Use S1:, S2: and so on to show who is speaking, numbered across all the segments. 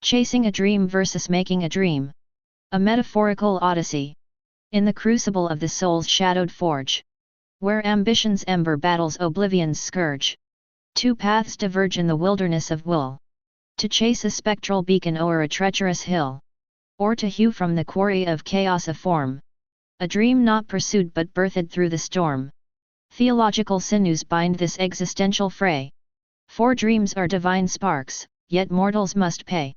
S1: Chasing a dream versus making a dream. A metaphorical odyssey. In the crucible of the soul's shadowed forge, where ambition's ember battles oblivion's scourge, two paths diverge in the wilderness of will. To chase a spectral beacon o'er a treacherous hill, or to hew from the quarry of chaos a form. A dream not pursued but birthed through the storm. Theological sinews bind this existential fray. For dreams are divine sparks, yet mortals must pay.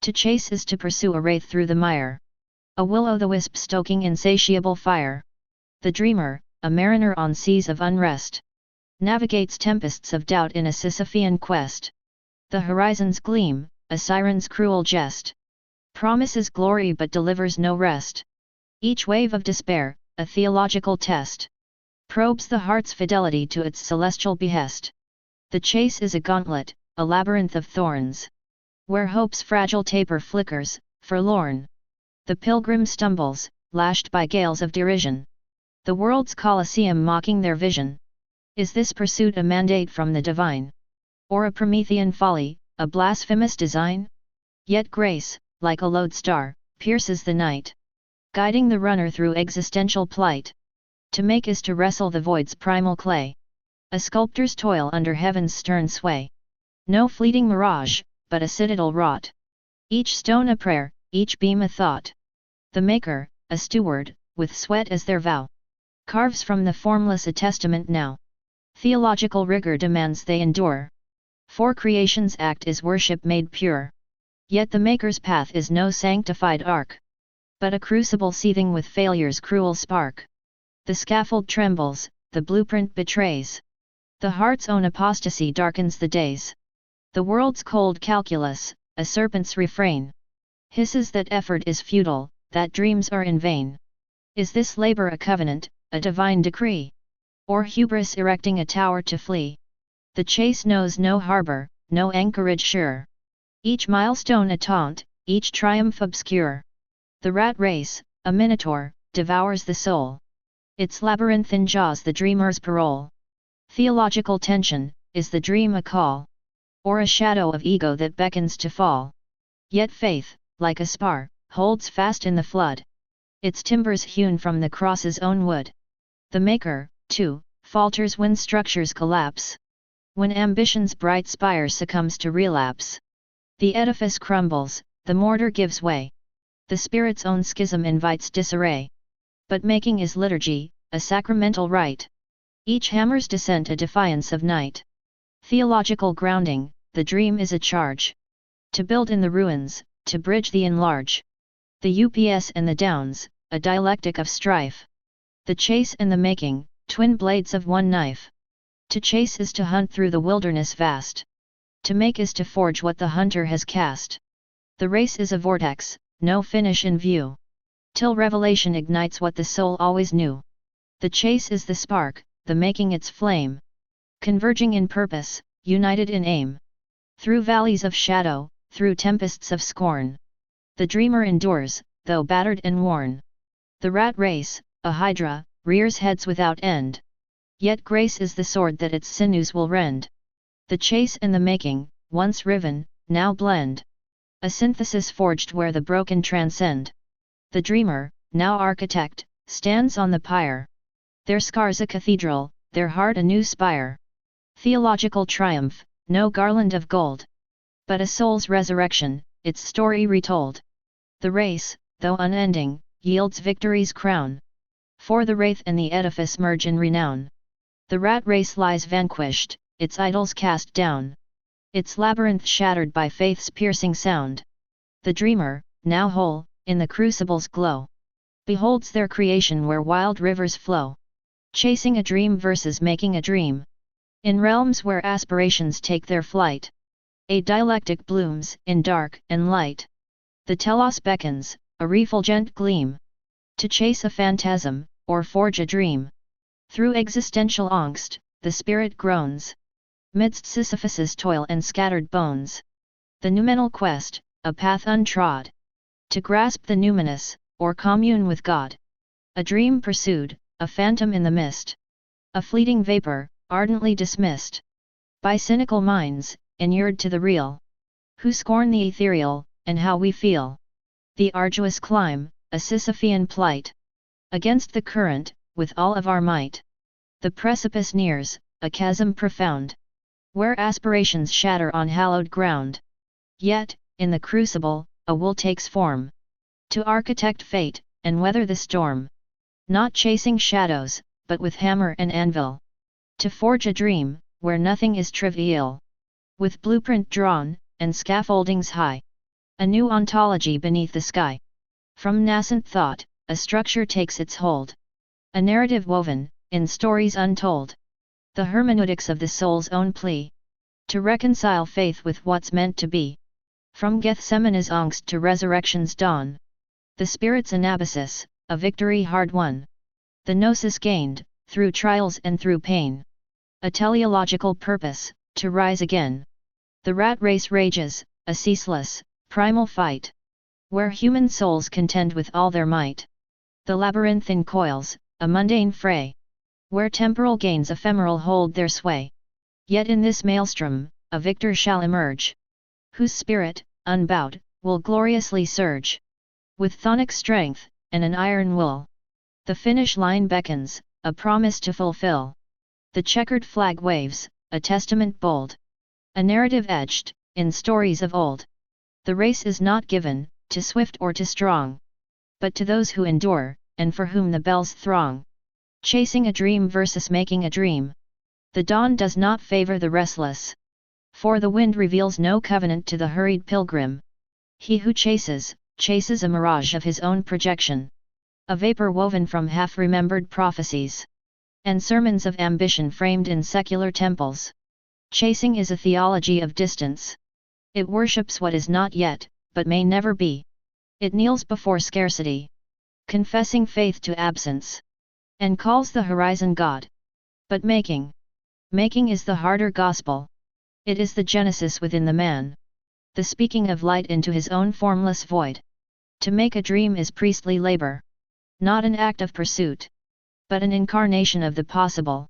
S1: To chase is to pursue a wraith through the mire, a will-o'-the-wisp stoking insatiable fire. The dreamer, a mariner on seas of unrest, navigates tempests of doubt in a Sisyphean quest. The horizon's gleam, a siren's cruel jest, promises glory but delivers no rest. Each wave of despair, a theological test, probes the heart's fidelity to its celestial behest. The chase is a gauntlet, a labyrinth of thorns, where hope's fragile taper flickers, forlorn. The pilgrim stumbles, lashed by gales of derision, the world's Colosseum mocking their vision. Is this pursuit a mandate from the divine, or a Promethean folly, a blasphemous design? Yet grace, like a lodestar, pierces the night, guiding the runner through existential plight. To make is to wrestle the void's primal clay, a sculptor's toil under heaven's stern sway. No fleeting mirage, but a citadel wrought, each stone a prayer, each beam a thought. The maker, a steward, with sweat as their vow, carves from the formless a testament now. Theological rigor demands they endure, for creation's act is worship made pure. Yet the maker's path is no sanctified ark, but a crucible seething with failure's cruel spark. The scaffold trembles, the blueprint betrays, the heart's own apostasy darkens the days. The world's cold calculus, a serpent's refrain, hisses that effort is futile, that dreams are in vain. Is this labor a covenant, a divine decree, or hubris erecting a tower to flee? The chase knows no harbor, no anchorage sure, each milestone a taunt, each triumph obscure. The rat race, a minotaur, devours the soul, its labyrinthine jaws the dreamer's parole. Theological tension, is the dream a call, or a shadow of ego that beckons to fall? Yet faith, like a spar, holds fast in the flood, its timbers hewn from the cross's own wood. The maker, too, falters when structures collapse, when ambition's bright spire succumbs to relapse. The edifice crumbles, the mortar gives way, the spirit's own schism invites disarray. But making is liturgy, a sacramental rite, each hammer's descent a defiance of night. Theological grounding, the dream is a charge, to build in the ruins, to bridge the enlarge. The ups and the downs, a dialectic of strife. The chase and the making, twin blades of one knife. To chase is to hunt through the wilderness vast, to make is to forge what the hunter has cast. The race is a vortex, no finish in view, till revelation ignites what the soul always knew. The chase is the spark, the making its flame, converging in purpose, united in aim. Through valleys of shadow, through tempests of scorn, the dreamer endures, though battered and worn. The rat race, a hydra, rears heads without end, yet grace is the sword that its sinews will rend. The chase and the making, once riven, now blend, a synthesis forged where the broken transcend. The dreamer, now architect, stands on the pyre, their scars a cathedral, their heart a new spire. Theological triumph, no garland of gold, but a soul's resurrection, its story retold. The race, though unending, yields victory's crown, for the wraith and the edifice merge in renown. The rat race lies vanquished, its idols cast down, its labyrinth shattered by faith's piercing sound. The dreamer, now whole, in the crucible's glow, beholds their creation where wild rivers flow. Chasing a dream versus making a dream. In realms where aspirations take their flight, a dialectic blooms in dark and light. The telos beckons, a refulgent gleam, to chase a phantasm, or forge a dream. Through existential angst, the spirit groans, midst Sisyphus's toil and scattered bones. The noumenal quest, a path untrod, to grasp the numinous, or commune with God. A dream pursued, a phantom in the mist, a fleeting vapor, ardently dismissed by cynical minds, inured to the real, who scorn the ethereal, and how we feel. The arduous climb, a Sisyphean plight. Against the current, with all of our might. The precipice nears, a chasm profound. Where aspirations shatter on hallowed ground. Yet, in the crucible, a will takes form. To architect fate, and weather the storm. Not chasing shadows, but with hammer and anvil. To forge a dream, where nothing is trivial. With blueprint drawn, and scaffoldings high. A new ontology beneath the sky. From nascent thought, a structure takes its hold. A narrative woven, in stories untold. The hermeneutics of the soul's own plea. To reconcile faith with what's meant to be. From Gethsemane's angst to resurrection's dawn. The spirit's anabasis, a victory hard won. The gnosis gained, through trials and through pain. A teleological purpose, to rise again. The rat race rages, a ceaseless, primal fight. Where human souls contend with all their might. The labyrinthine coils, a mundane fray. Where temporal gains ephemeral hold their sway. Yet in this maelstrom, a victor shall emerge. Whose spirit, unbowed, will gloriously surge. With thonic strength, and an iron will. The finish line beckons, a promise to fulfill. The checkered flag waves, a testament bold. A narrative etched, in stories of old. The race is not given, to swift or to strong. But to those who endure, and for whom the bells throng. Chasing a dream versus making a dream. The dawn does not favor the restless. For the wind reveals no covenant to the hurried pilgrim. He who chases, chases a mirage of his own projection. A vapor woven from half-remembered prophecies. And sermons of ambition framed in secular temples. Chasing is a theology of distance. It worships what is not yet, but may never be. It kneels before scarcity. Confessing faith to absence. And calls the horizon God. But making is the harder gospel. It is the genesis within the man. The speaking of light into his own formless void. To make a dream is priestly labor. Not an act of pursuit. But an incarnation of the possible.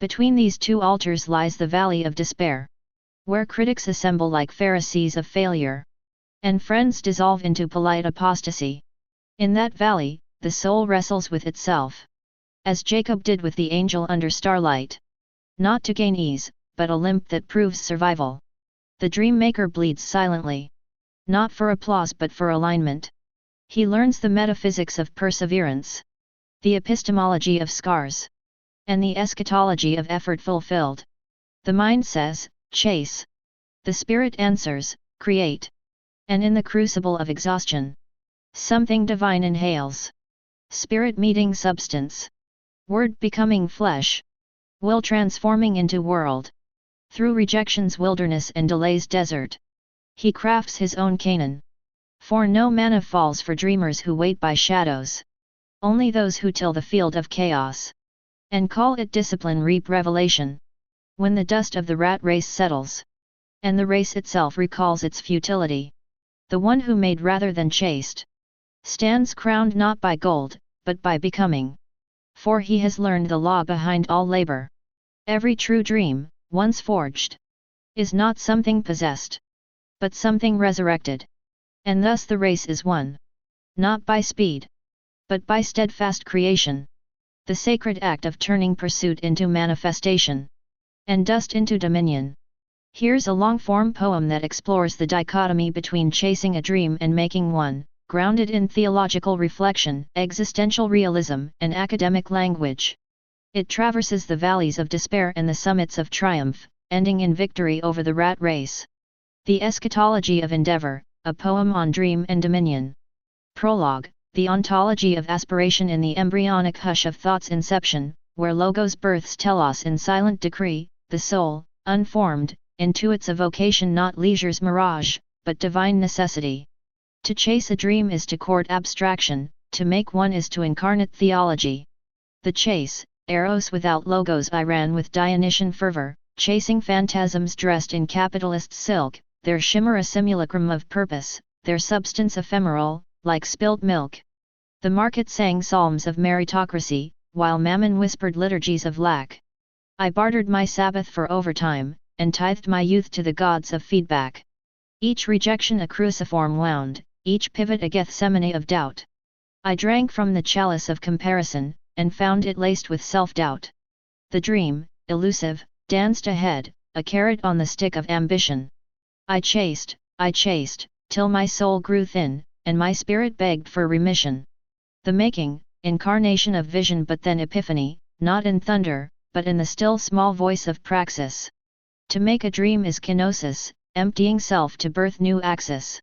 S1: Between these two altars lies the valley of despair. Where critics assemble like Pharisees of failure. And friends dissolve into polite apostasy. In that valley, the soul wrestles with itself. As Jacob did with the angel under starlight. Not to gain ease, but a limp that proves survival. The dream maker bleeds silently. Not for applause but for alignment. He learns the metaphysics of perseverance. The epistemology of scars. And the eschatology of effort fulfilled. The mind says, chase. The spirit answers, create. And in the crucible of exhaustion. Something divine inhales. Spirit meeting substance. Word becoming flesh. Will transforming into world. Through rejection's wilderness and delay's desert. He crafts his own Canaan. For no manna falls for dreamers who wait by shadows. Only those who till the field of chaos. And call it discipline reap revelation. When the dust of the rat race settles. And the race itself recalls its futility. The one who made rather than chased. Stands crowned not by gold, but by becoming. For he has learned the law behind all labor. Every true dream, once forged, is not something possessed, but something resurrected. And thus the race is won. Not by speed, but by steadfast creation. The sacred act of turning pursuit into manifestation. And dust into dominion. Here's a long-form poem that explores the dichotomy between chasing a dream and making one, grounded in theological reflection, existential realism, and academic language. It traverses the valleys of despair and the summits of triumph, ending in victory over the rat race. The Eschatology of Endeavor, a poem on dream and dominion. Prologue, the ontology of aspiration in the embryonic hush of thought's inception, where logos births telos in silent decree, the soul, unformed, intuits a vocation not leisure's mirage, but divine necessity. To chase a dream is to court abstraction, to make one is to incarnate theology. The chase, Eros without logos I ran with Dionysian fervor, chasing phantasms dressed in capitalist silk, their shimmer a simulacrum of purpose, their substance ephemeral, like spilt milk. The market sang psalms of meritocracy, while mammon whispered liturgies of lack. I bartered my Sabbath for overtime, and tithed my youth to the gods of feedback. Each rejection a cruciform wound, each pivot a Gethsemane of doubt. I drank from the chalice of comparison, and found it laced with self-doubt. The dream, elusive, danced ahead, a carrot on the stick of ambition. I chased, till my soul grew thin, and my spirit begged for remission. The making, incarnation of vision, but then epiphany, not in thunder, but in the still small voice of praxis. To make a dream is kenosis, emptying self to birth new axis.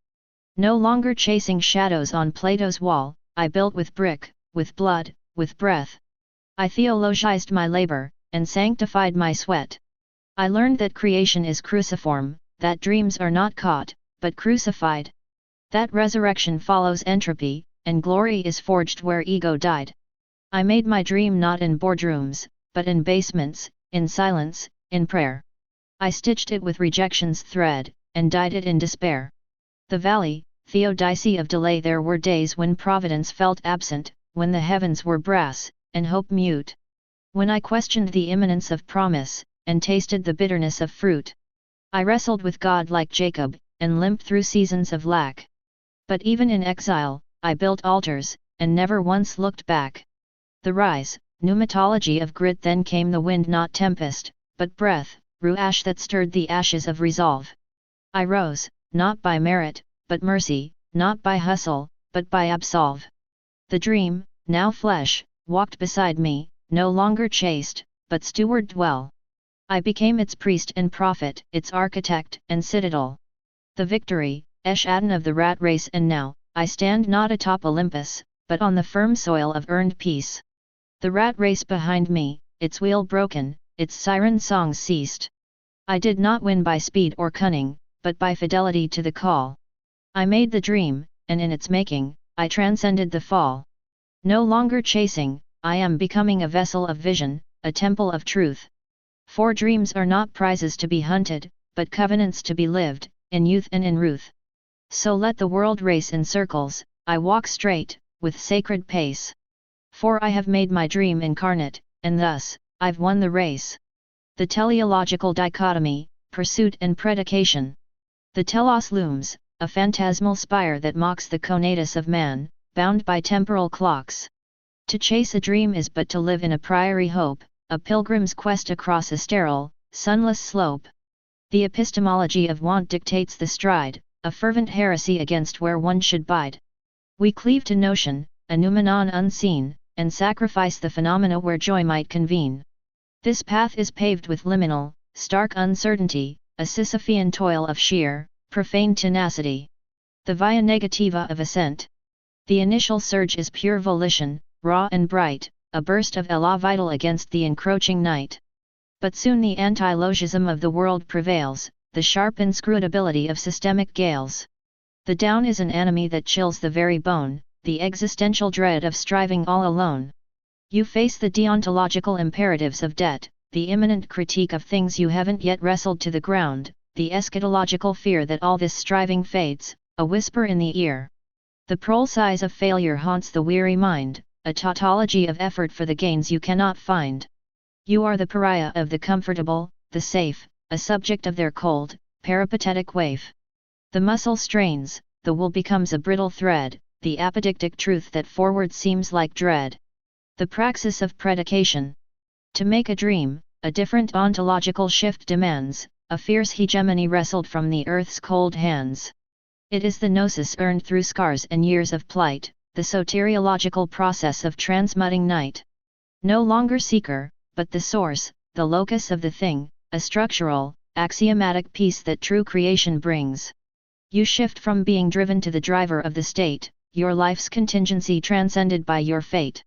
S1: No longer chasing shadows on Plato's wall, I built with brick, with blood, with breath. I theologized my labor, and sanctified my sweat. I learned that creation is cruciform, that dreams are not caught, but crucified. That resurrection follows entropy, and glory is forged where ego died. I made my dream not in boardrooms, but in basements, in silence, in prayer. I stitched it with rejection's thread, and dyed it in despair. The valley, Theodicy of delay. There were days when providence felt absent, when the heavens were brass, and hope mute. When I questioned the imminence of promise, and tasted the bitterness of fruit. I wrestled with God like Jacob, and limped through seasons of lack. But even in exile, I built altars, and never once looked back. The rise, pneumatology of grit. Then came the wind, not tempest, but breath, ruach that stirred the ashes of resolve. I rose, not by merit, but mercy, not by hustle, but by absolve. The dream, now flesh, walked beside me, no longer chased, but stewarded well. I became its priest and prophet, its architect and citadel. The victory, Eshadon of the rat race. And now, I stand not atop Olympus, but on the firm soil of earned peace. The rat race behind me, its wheel broken, its siren songs ceased. I did not win by speed or cunning, but by fidelity to the call. I made the dream, and in its making, I transcended the fall. No longer chasing, I am becoming a vessel of vision, a temple of truth. For dreams are not prizes to be hunted, but covenants to be lived, in youth and in ruth. So let the world race in circles, I walk straight, with sacred pace. For I have made my dream incarnate, and thus, I've won the race. The teleological dichotomy, pursuit and predication. The telos looms, a phantasmal spire that mocks the conatus of man, bound by temporal clocks. To chase a dream is but to live in a priory hope, a pilgrim's quest across a sterile, sunless slope. The epistemology of want dictates the stride, a fervent heresy against where one should bide. We cleave to notion, a noumenon unseen, and sacrifice the phenomena where joy might convene. This path is paved with liminal, stark uncertainty, a Sisyphean toil of sheer, profane tenacity. The via negativa of ascent. The initial surge is pure volition, raw and bright, a burst of elan vital against the encroaching night. But soon the anti-logism of the world prevails, the sharp inscrutability of systemic gales. The down is an enemy that chills the very bone, the existential dread of striving all alone. You face the deontological imperatives of debt, the imminent critique of things you haven't yet wrestled to the ground, the eschatological fear that all this striving fades, a whisper in the ear. The prole-size of failure haunts the weary mind, a tautology of effort for the gains you cannot find. You are the pariah of the comfortable, the safe, a subject of their cold, peripatetic waif. The muscle strains, the wool becomes a brittle thread, the apodictic truth that forward seems like dread. The praxis of predication. To make a dream, a different ontological shift demands, a fierce hegemony wrestled from the earth's cold hands. It is the gnosis earned through scars and years of plight, the soteriological process of transmuting night. No longer seeker, but the source, the locus of the thing, a structural, axiomatic peace that true creation brings. You shift from being driven to the driver of the state, your life's contingency transcended by your fate.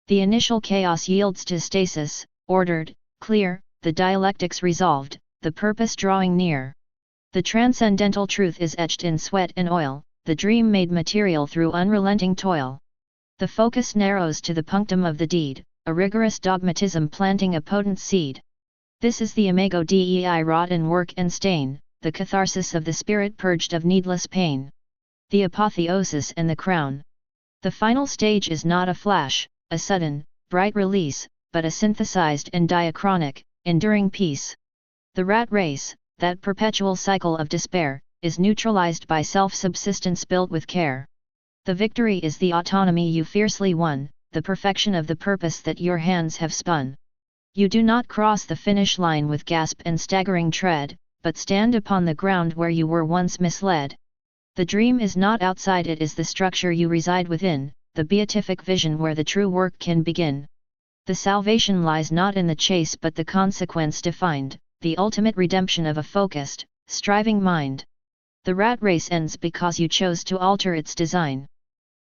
S1: The initial chaos yields to stasis, ordered, clear, the dialectics resolved, the purpose drawing near. The transcendental truth is etched in sweat and oil, the dream made material through unrelenting toil. The focus narrows to the punctum of the deed, a rigorous dogmatism planting a potent seed. This is the imago Dei wrought in work and stain, the catharsis of the spirit purged of needless pain. The apotheosis and the crown. The final stage is not a flash, a sudden, bright release, but a synthesized and diachronic, enduring peace. The rat race, that perpetual cycle of despair, is neutralized by self-subsistence built with care. The victory is the autonomy you fiercely won, the perfection of the purpose that your hands have spun. You do not cross the finish line with gasp and staggering tread, but stand upon the ground where you were once misled. The dream is not outside, it is the structure you reside within, the beatific vision where the true work can begin. The salvation lies not in the chase but the consequence defined, the ultimate redemption of a focused, striving mind. The rat race ends because you chose to alter its design.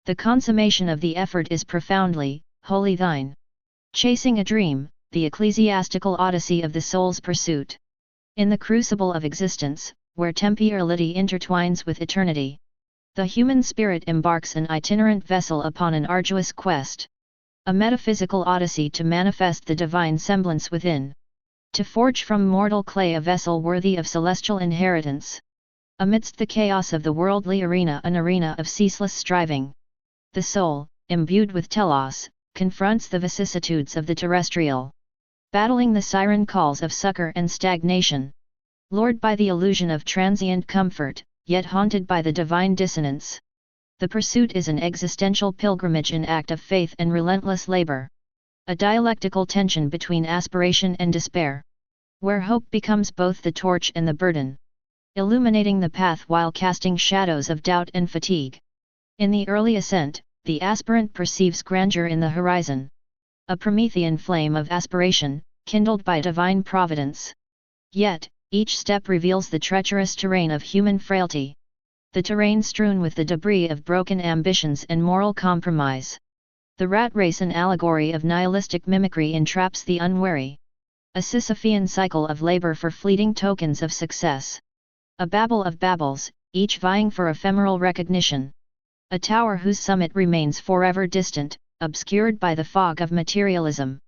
S1: The consummation of the effort is profoundly, wholly thine. Chasing a dream, the ecclesiastical odyssey of the soul's pursuit. In the crucible of existence, where temporality intertwines with eternity, the human spirit embarks an itinerant vessel upon an arduous quest. A metaphysical odyssey to manifest the divine semblance within. To forge from mortal clay a vessel worthy of celestial inheritance. Amidst the chaos of the worldly arena, an arena of ceaseless striving. The soul, imbued with telos, confronts the vicissitudes of the terrestrial. Battling the siren calls of succor and stagnation. Lured by the illusion of transient comfort, yet haunted by the divine dissonance. The pursuit is an existential pilgrimage, an act of faith and relentless labor. A dialectical tension between aspiration and despair. Where hope becomes both the torch and the burden. Illuminating the path while casting shadows of doubt and fatigue. In the early ascent, the aspirant perceives grandeur in the horizon. A Promethean flame of aspiration, kindled by divine providence. Yet, each step reveals the treacherous terrain of human frailty. The terrain strewn with the debris of broken ambitions and moral compromise. The rat race, an allegory of nihilistic mimicry, entraps the unwary. A Sisyphean cycle of labor for fleeting tokens of success. A babel of babbles, each vying for ephemeral recognition. A tower whose summit remains forever distant, obscured by the fog of materialism.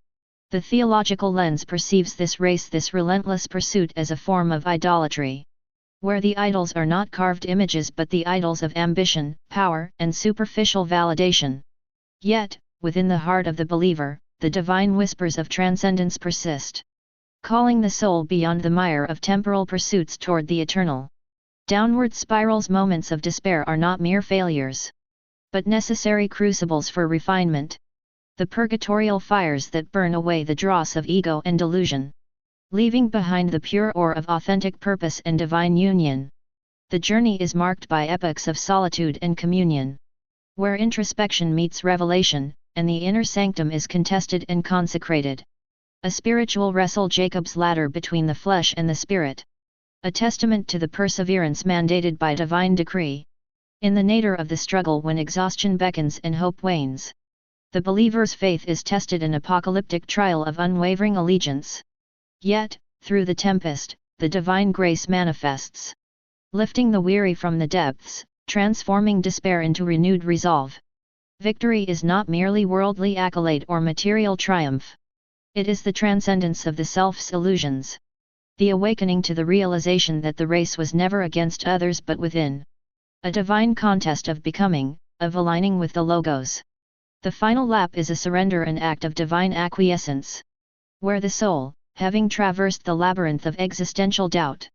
S1: The theological lens perceives this race, this relentless pursuit, as a form of idolatry. Where the idols are not carved images but the idols of ambition, power, and superficial validation. Yet, within the heart of the believer, the divine whispers of transcendence persist. Calling the soul beyond the mire of temporal pursuits toward the eternal. Downward spirals, moments of despair are not mere failures, but necessary crucibles for refinement. The purgatorial fires that burn away the dross of ego and delusion. Leaving behind the pure ore of authentic purpose and divine union. The journey is marked by epochs of solitude and communion. Where introspection meets revelation, and the inner sanctum is contested and consecrated. A spiritual wrestle, Jacob's ladder between the flesh and the spirit. A testament to the perseverance mandated by divine decree. In the nadir of the struggle, when exhaustion beckons and hope wanes, the believer's faith is tested, an apocalyptic trial of unwavering allegiance. Yet, through the tempest, the divine grace manifests. Lifting the weary from the depths, transforming despair into renewed resolve. Victory is not merely worldly accolade or material triumph. It is the transcendence of the self's illusions. The awakening to the realization that the race was never against others but within. A divine contest of becoming, of aligning with the Logos. The final lap is a surrender, an act of divine acquiescence. Where the soul, having traversed the labyrinth of existential doubt,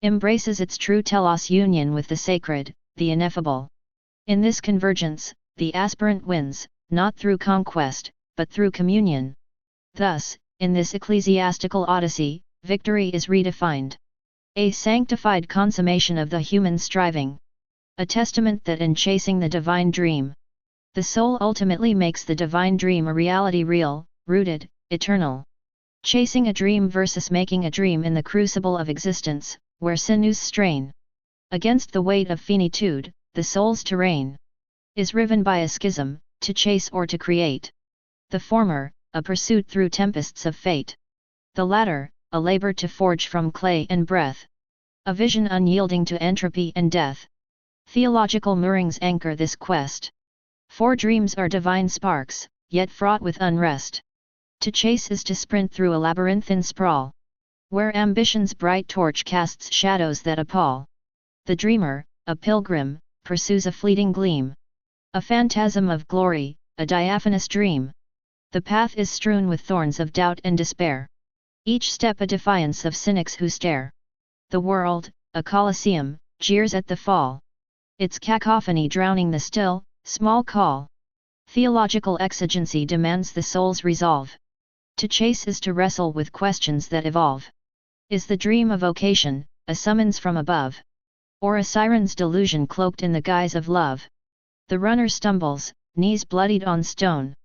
S1: embraces its true telos union with the sacred, the ineffable. In this convergence, the aspirant wins, not through conquest, but through communion. Thus, in this ecclesiastical odyssey, victory is redefined. A sanctified consummation of the human striving. A testament that in chasing the divine dream, the soul ultimately makes the divine dream a reality, real, rooted, eternal. Chasing a dream versus making a dream. In the crucible of existence, where sinews strain against the weight of finitude, the soul's terrain is riven by a schism, to chase or to create. The former, a pursuit through tempests of fate. The latter, a labor to forge from clay and breath. A vision unyielding to entropy and death. Theological moorings anchor this quest. For dreams are divine sparks, yet fraught with unrest. To chase is to sprint through a labyrinthine sprawl. Where ambition's bright torch casts shadows that appall. The dreamer, a pilgrim, pursues a fleeting gleam. A phantasm of glory, a diaphanous dream. The path is strewn with thorns of doubt and despair. Each step a defiance of cynics who stare. The world, a colosseum, jeers at the fall. Its cacophony drowning the still, small call. Theological exigency demands the soul's resolve. To chase is to wrestle with questions that evolve. Is the dream a vocation, a summons from above? Or a siren's delusion cloaked in the guise of love? The runner stumbles, knees bloodied on stone.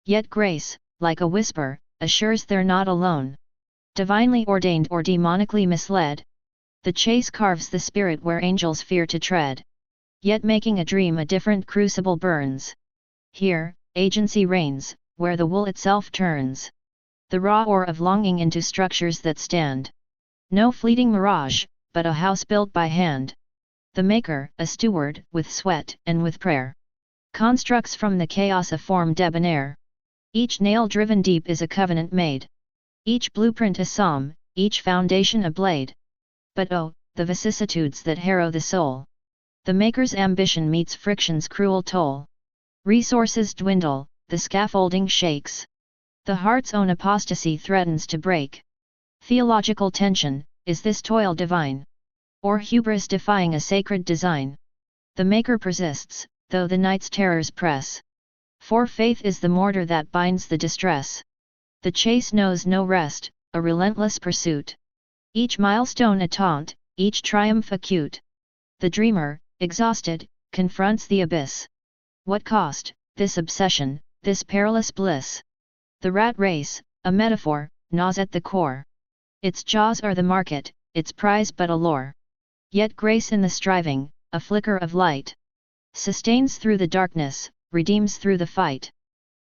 S1: Yet grace, like a whisper, assures they're not alone. Divinely ordained or demonically misled, the chase carves the spirit where angels fear to tread. Yet making a dream a different crucible burns. Here, agency reigns, where the wool itself turns. The raw ore of longing into structures that stand. No fleeting mirage, but a house built by hand. The maker, a steward, with sweat and with prayer, constructs from the chaos a form debonair. Each nail driven deep is a covenant made. Each blueprint a psalm, each foundation a blade. But oh, the vicissitudes that harrow the soul. The maker's ambition meets friction's cruel toll. Resources dwindle, the scaffolding shakes. The heart's own apostasy threatens to break. Theological tension, is this toil divine? Or hubris defying a sacred design? The maker persists, though the night's terrors press. For faith is the mortar that binds the distress. The chase knows no rest, a relentless pursuit. Each milestone a taunt, each triumph acute. The dreamer, exhausted, confronts the abyss. What cost, this obsession, this perilous bliss? The rat race, a metaphor, gnaws at the core. Its jaws are the market, its prize but a lure. Yet grace in the striving, a flicker of light, sustains through the darkness, redeems through the fight.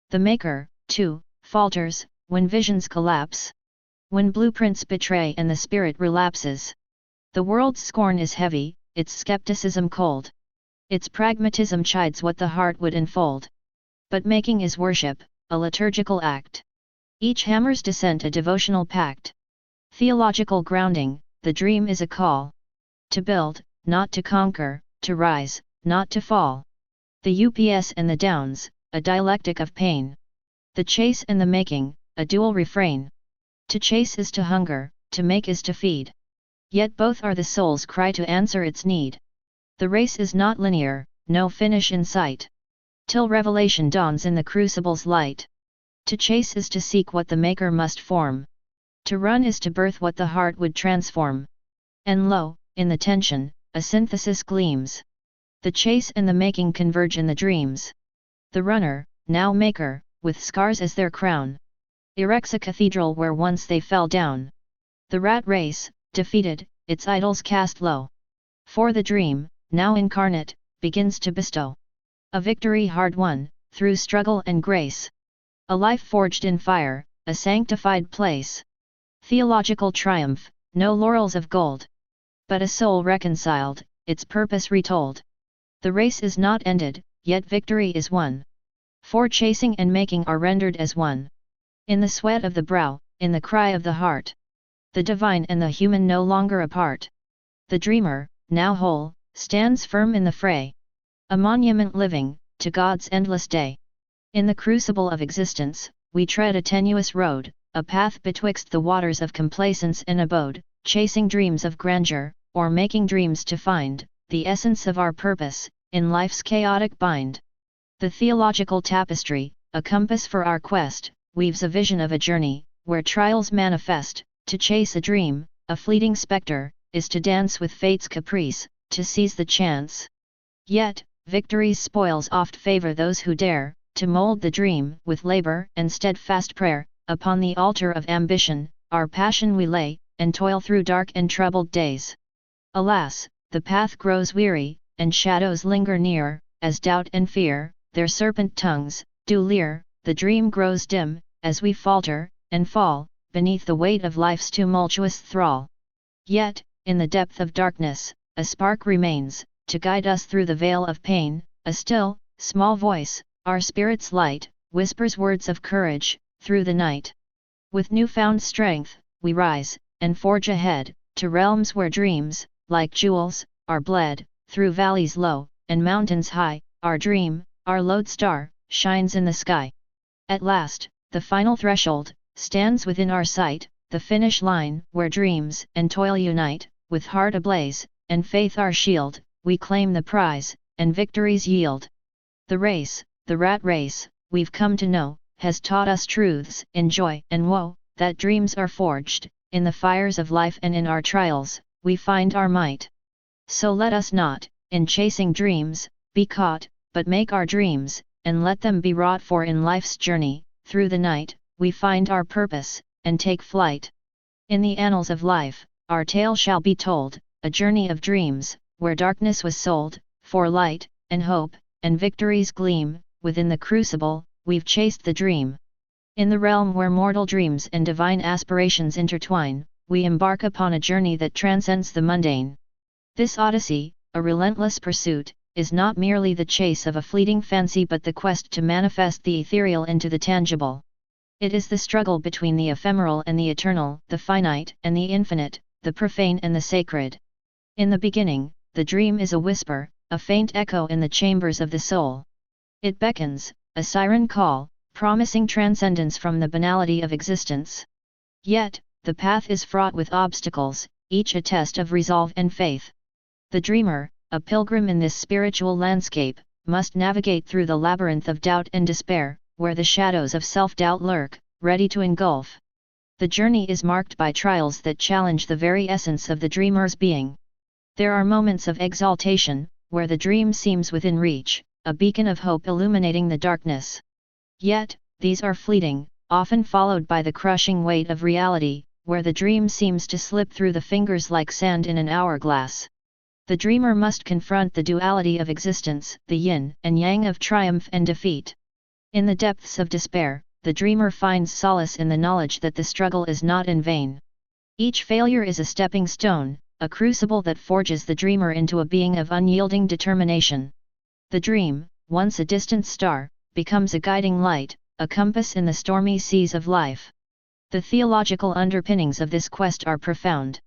S1: The maker, too, falters, when visions collapse. When blueprints betray and the spirit relapses. The world's scorn is heavy, its skepticism cold. Its pragmatism chides what the heart would enfold. But making is worship, a liturgical act. Each hammer's descent a devotional pact. Theological grounding, the dream is a call. To build, not to conquer, to rise, not to fall. The ups and the downs, a dialectic of pain. The chase and the making, a dual refrain. To chase is to hunger, to make is to feed. Yet both are the soul's cry to answer its need. The race is not linear, no finish in sight. Till revelation dawns in the crucible's light. To chase is to seek what the maker must form. To run is to birth what the heart would transform. And lo, in the tension, a synthesis gleams. The chase and the making converge in the dreams. The runner, now maker, with scars as their crown, erects a cathedral where once they fell down. The rat race, defeated, its idols cast low. For the dream, now incarnate, begins to bestow a victory hard won, through struggle and grace. A life forged in fire, a sanctified place. Theological triumph, no laurels of gold. But a soul reconciled, its purpose retold. The race is not ended, yet victory is won. For chasing and making are rendered as one. In the sweat of the brow, in the cry of the heart. The divine and the human no longer apart. The dreamer, now whole, stands firm in the fray. A monument living, to God's endless day. In the crucible of existence, we tread a tenuous road, a path betwixt the waters of complacence and abode, chasing dreams of grandeur, or making dreams to find the essence of our purpose, in life's chaotic bind. The theological tapestry, a compass for our quest, weaves a vision of a journey, where trials manifest. To chase a dream, a fleeting spectre, is to dance with fate's caprice, to seize the chance. Yet, victory's spoils oft favor those who dare, to mold the dream with labor and steadfast prayer. Upon the altar of ambition, our passion we lay, and toil through dark and troubled days. Alas, the path grows weary, and shadows linger near, as doubt and fear, their serpent tongues, do leer. The dream grows dim, as we falter, and fall, beneath the weight of life's tumultuous thrall. Yet, in the depth of darkness, a spark remains, to guide us through the veil of pain. A still, small voice, our spirit's light, whispers words of courage, through the night. With newfound strength, we rise, and forge ahead, to realms where dreams, like jewels, are bled. Through valleys low, and mountains high, our dream, our lodestar, shines in the sky. At last, the final threshold, stands within our sight, the finish line, where dreams and toil unite. With heart ablaze, and faith our shield, we claim the prize, and victories yield. The race, the rat race, we've come to know, has taught us truths in joy and woe, that dreams are forged, in the fires of life, and in our trials, we find our might. So let us not, in chasing dreams, be caught, but make our dreams, and let them be wrought, for in life's journey, through the night, we find our purpose, and take flight. In the annals of life, our tale shall be told, a journey of dreams, where darkness was sold, for light, and hope, and victories gleam, within the crucible, we've chased the dream. In the realm where mortal dreams and divine aspirations intertwine, we embark upon a journey that transcends the mundane. This odyssey, a relentless pursuit, is not merely the chase of a fleeting fancy, but the quest to manifest the ethereal into the tangible. It is the struggle between the ephemeral and the eternal, the finite and the infinite, the profane and the sacred. In the beginning, the dream is a whisper, a faint echo in the chambers of the soul. It beckons, a siren call, promising transcendence from the banality of existence. Yet, the path is fraught with obstacles, each a test of resolve and faith. The dreamer, a pilgrim in this spiritual landscape, must navigate through the labyrinth of doubt and despair, where the shadows of self-doubt lurk, ready to engulf. The journey is marked by trials that challenge the very essence of the dreamer's being. There are moments of exaltation, where the dream seems within reach, a beacon of hope illuminating the darkness. Yet, these are fleeting, often followed by the crushing weight of reality, where the dream seems to slip through the fingers like sand in an hourglass. The dreamer must confront the duality of existence, the yin and yang of triumph and defeat. In the depths of despair, the dreamer finds solace in the knowledge that the struggle is not in vain. Each failure is a stepping stone, a crucible that forges the dreamer into a being of unyielding determination. The dream, once a distant star, becomes a guiding light, a compass in the stormy seas of life. The theological underpinnings of this quest are profound.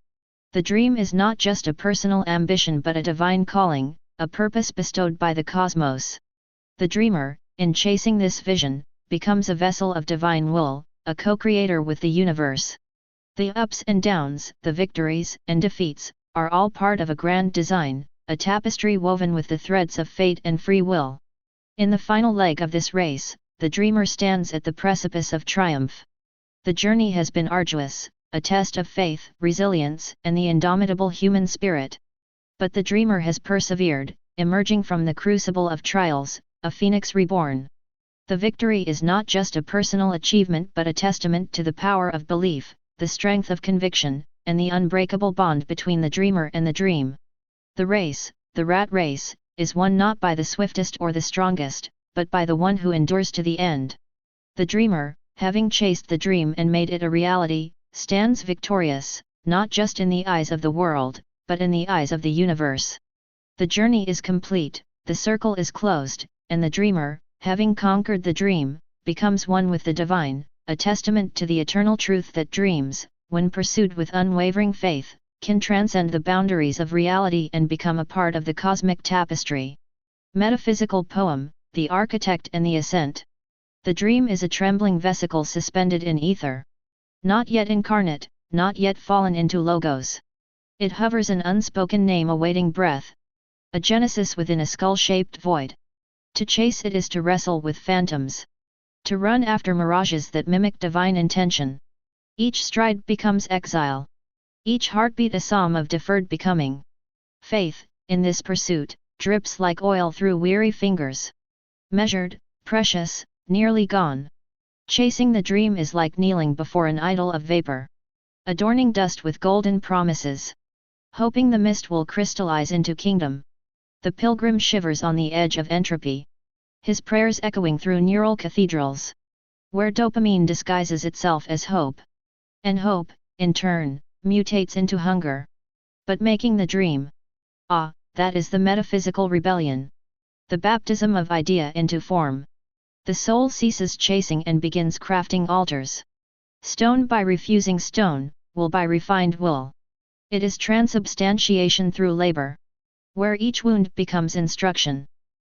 S1: The dream is not just a personal ambition but a divine calling, a purpose bestowed by the cosmos. The dreamer, in chasing this vision, becomes a vessel of divine will, a co-creator with the universe. The ups and downs, the victories and defeats, are all part of a grand design, a tapestry woven with the threads of fate and free will. In the final leg of this race, the dreamer stands at the precipice of triumph. The journey has been arduous, a test of faith, resilience, and the indomitable human spirit. But the dreamer has persevered, emerging from the crucible of trials, a phoenix reborn. The victory is not just a personal achievement but a testament to the power of belief, the strength of conviction, and the unbreakable bond between the dreamer and the dream. The race, the rat race, is won not by the swiftest or the strongest, but by the one who endures to the end. The dreamer, having chased the dream and made it a reality, stands victorious, not just in the eyes of the world, but in the eyes of the universe. The journey is complete, the circle is closed, and the dreamer, having conquered the dream, becomes one with the divine, a testament to the eternal truth that dreams, when pursued with unwavering faith, can transcend the boundaries of reality and become a part of the cosmic tapestry. Metaphysical poem, The Architect and the Ascent. The dream is a trembling vesicle suspended in ether. Not yet incarnate, not yet fallen into logos. It hovers an unspoken name awaiting breath. A genesis within a skull-shaped void. To chase it is to wrestle with phantoms. To run after mirages that mimic divine intention. Each stride becomes exile. Each heartbeat a psalm of deferred becoming. Faith, in this pursuit, drips like oil through weary fingers. Measured, precious, nearly gone. Chasing the dream is like kneeling before an idol of vapor. Adorning dust with golden promises. Hoping the mist will crystallize into kingdom. The pilgrim shivers on the edge of entropy. His prayers echoing through neural cathedrals. Where dopamine disguises itself as hope. And hope, in turn, mutates into hunger. But making the dream. Ah, that is the metaphysical rebellion. The baptism of idea into form. The soul ceases chasing and begins crafting altars. Stone by refusing stone, wool by refined wool. It is transubstantiation through labor. Where each wound becomes instruction.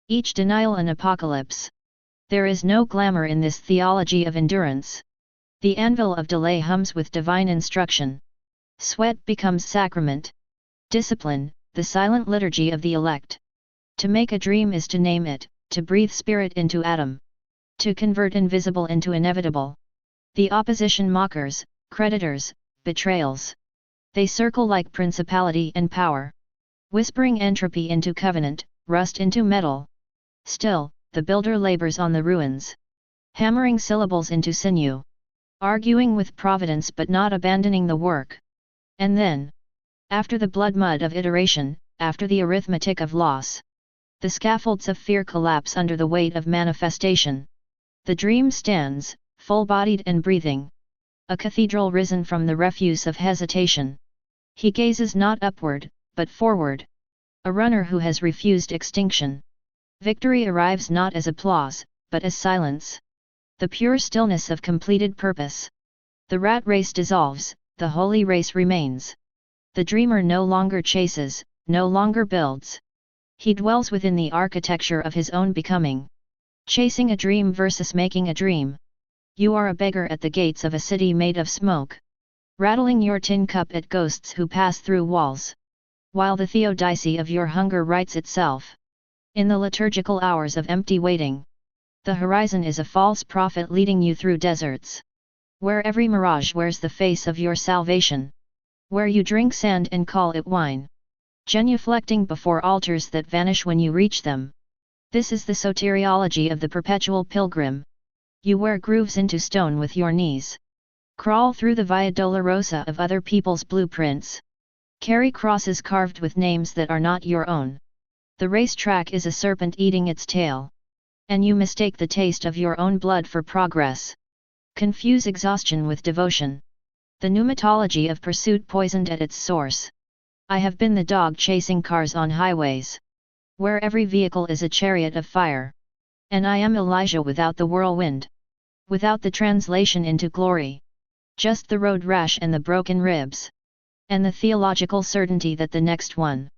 S1: Each denial an apocalypse. There is no glamour in this theology of endurance. The anvil of delay hums with divine instruction. Sweat becomes sacrament. Discipline, the silent liturgy of the elect. To make a dream is to name it, to breathe spirit into atom. To convert invisible into inevitable. The opposition mockers, creditors, betrayals. They circle like principality and power. Whispering entropy into covenant, rust into metal. Still, the builder labors on the ruins. Hammering syllables into sinew. Arguing with providence but not abandoning the work. And then, after the blood mud of iteration, after the arithmetic of loss, the scaffolds of fear collapse under the weight of manifestation. The dream stands, full-bodied and breathing. A cathedral risen from the refuse of hesitation. He gazes not upward, but forward. A runner who has refused extinction. Victory arrives not as applause, but as silence. The pure stillness of completed purpose. The rat race dissolves, the holy race remains. The dreamer no longer chases, no longer builds. He dwells within the architecture of his own becoming. Chasing a dream versus making a dream. You are a beggar at the gates of a city made of smoke. Rattling your tin cup at ghosts who pass through walls. While the theodicy of your hunger writes itself. In the liturgical hours of empty waiting. The horizon is a false prophet leading you through deserts. Where every mirage wears the face of your salvation. Where you drink sand and call it wine. Genuflecting before altars that vanish when you reach them. This is the soteriology of the perpetual pilgrim. You wear grooves into stone with your knees. Crawl through the Via Dolorosa of other people's blueprints. Carry crosses carved with names that are not your own. The racetrack is a serpent eating its tail. And you mistake the taste of your own blood for progress. Confuse exhaustion with devotion. The pneumatology of pursuit poisoned at its source. I have been the dog chasing cars on highways. Where every vehicle is a chariot of fire. And I am Elijah without the whirlwind. Without the translation into glory. Just the road rash and the broken ribs. And the theological certainty that the next one,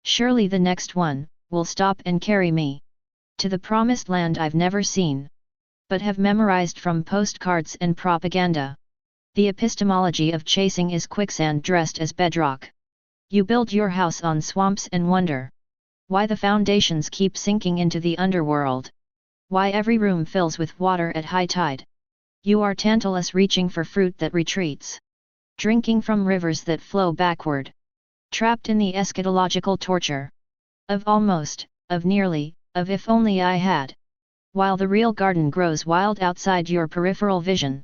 S1: surely the next one, will stop and carry me. To the promised land I've never seen. But have memorized from postcards and propaganda. The epistemology of chasing is quicksand dressed as bedrock. You build your house on swamps and wonder. Why the foundations keep sinking into the underworld. Why every room fills with water at high tide. You are Tantalus reaching for fruit that retreats. Drinking from rivers that flow backward. Trapped in the eschatological torture. Of almost, of nearly, of if only I had. While the real garden grows wild outside your peripheral vision.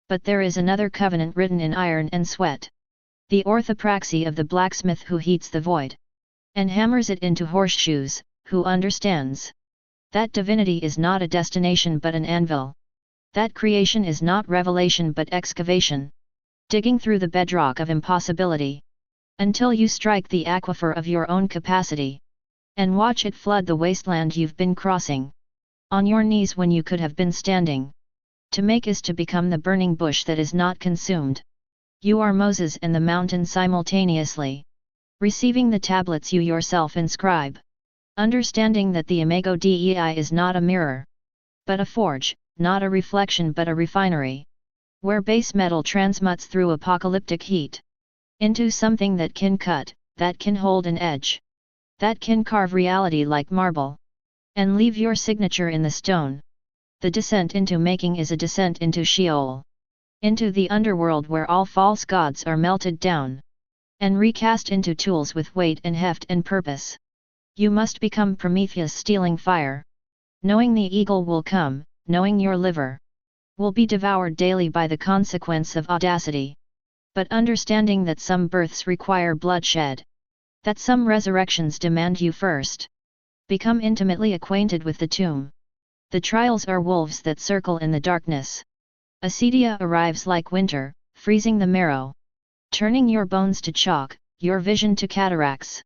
S1: But there is another covenant written in iron and sweat. The orthopraxy of the blacksmith who heats the void. And hammers it into horseshoes, who understands. That divinity is not a destination but an anvil. That creation is not revelation but excavation. Digging through the bedrock of impossibility. Until you strike the aquifer of your own capacity. And watch it flood the wasteland you've been crossing. On your knees when you could have been standing. To make is to become the burning bush that is not consumed. You are Moses and the mountain simultaneously. Receiving the tablets you yourself inscribe. Understanding that the Imago Dei is not a mirror. But a forge, not a reflection but a refinery. Where base metal transmutes through apocalyptic heat. Into something that can cut, that can hold an edge. That can carve reality like marble. And leave your signature in the stone. The descent into making is a descent into Sheol. Into the underworld where all false gods are melted down. And recast into tools with weight and heft and purpose. You must become Prometheus stealing fire. Knowing the eagle will come, knowing your liver will be devoured daily by the consequence of audacity. But understanding that some births require bloodshed. That some resurrections demand you first. Become intimately acquainted with the tomb. The trials are wolves that circle in the darkness. Acedia arrives like winter, freezing the marrow. Turning your bones to chalk, your vision to cataracts.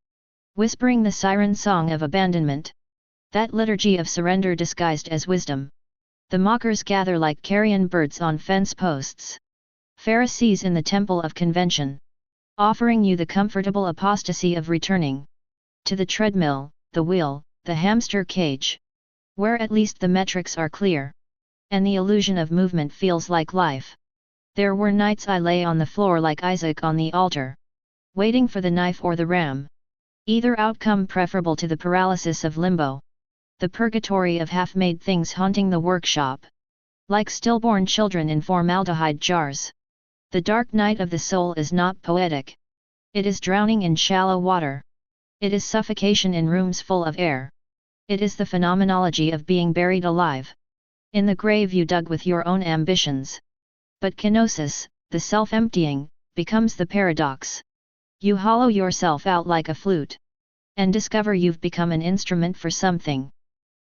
S1: Whispering the siren song of abandonment. That liturgy of surrender disguised as wisdom. The mockers gather like carrion birds on fence posts. Pharisees in the temple of convention. Offering you the comfortable apostasy of returning. To the treadmill, the wheel, the hamster cage. Where at least the metrics are clear. And the illusion of movement feels like life. There were nights I lay on the floor like Isaac on the altar. Waiting for the knife or the ram. Either outcome preferable to the paralysis of limbo. The purgatory of half-made things haunting the workshop. Like stillborn children in formaldehyde jars. The dark night of the soul is not poetic. It is drowning in shallow water. It is suffocation in rooms full of air. It is the phenomenology of being buried alive. In the grave you dug with your own ambitions. But kenosis, the self-emptying, becomes the paradox. You hollow yourself out like a flute. And discover you've become an instrument for something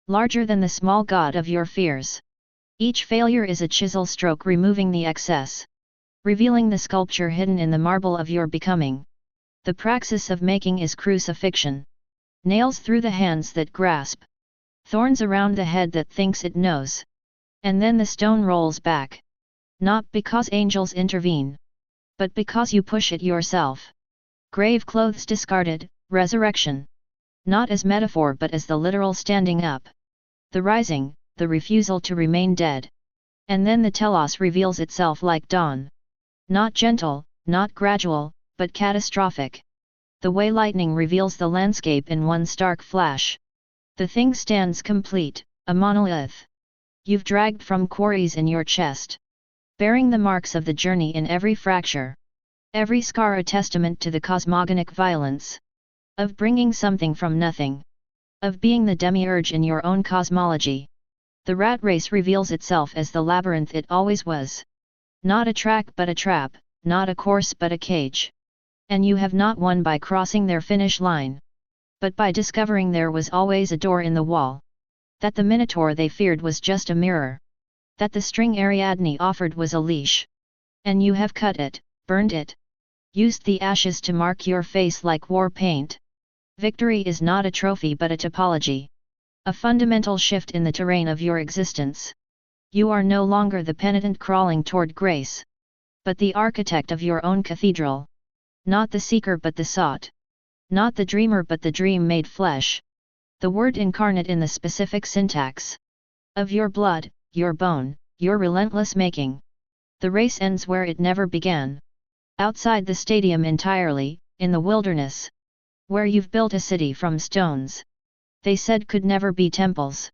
S1: larger than the small god of your fears. Each failure is a chisel stroke removing the excess. Revealing the sculpture hidden in the marble of your becoming. The praxis of making is crucifixion. Nails through the hands that grasp. Thorns around the head that thinks it knows. And then the stone rolls back. Not because angels intervene. But because you push it yourself. Grave clothes discarded, resurrection. Not as metaphor but as the literal standing up. The rising, the refusal to remain dead. And then the telos reveals itself like dawn. Not gentle, not gradual, but catastrophic. The way lightning reveals the landscape in one stark flash. The thing stands complete, a monolith. You've dragged from quarries in your chest. Bearing the marks of the journey in every fracture. Every scar a testament to the cosmogonic violence. Of bringing something from nothing. Of being the demiurge in your own cosmology. The rat race reveals itself as the labyrinth it always was. Not a track but a trap, not a course but a cage. And you have not won by crossing their finish line. But by discovering there was always a door in the wall. That the minotaur they feared was just a mirror. That the string Ariadne offered was a leash. And you have cut it, burned it. Used the ashes to mark your face like war paint. Victory is not a trophy but a topology. A fundamental shift in the terrain of your existence. You are no longer the penitent crawling toward grace. But the architect of your own cathedral. Not the seeker but the sought. Not the dreamer but the dream made flesh. The word incarnate in the specific syntax. Of your blood, your bone, your relentless making. The race ends where it never began. Outside the stadium entirely, in the wilderness. Where you've built a city from stones. They said could never be temples.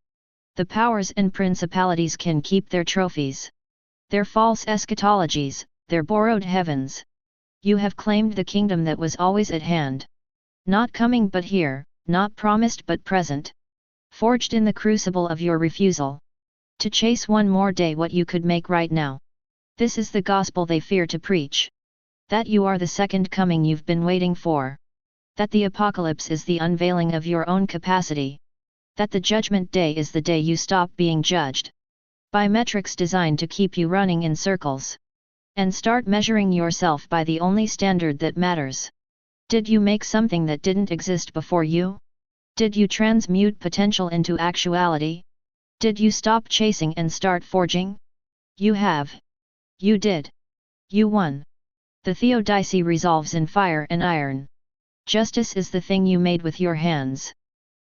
S1: The powers and principalities can keep their trophies. Their false eschatologies, their borrowed heavens. You have claimed the kingdom that was always at hand. Not coming but here, not promised but present. Forged in the crucible of your refusal. To chase one more day what you could make right now. This is the gospel they fear to preach. That you are the second coming you've been waiting for. That the apocalypse is the unveiling of your own capacity. That the judgment day is the day you stop being judged. By metrics designed to keep you running in circles. And start measuring yourself by the only standard that matters. Did you make something that didn't exist before you? Did you transmute potential into actuality? Did you stop chasing and start forging? You have. You did. You won. The Theodicee resolves in fire and iron. Justice is the thing you made with your hands.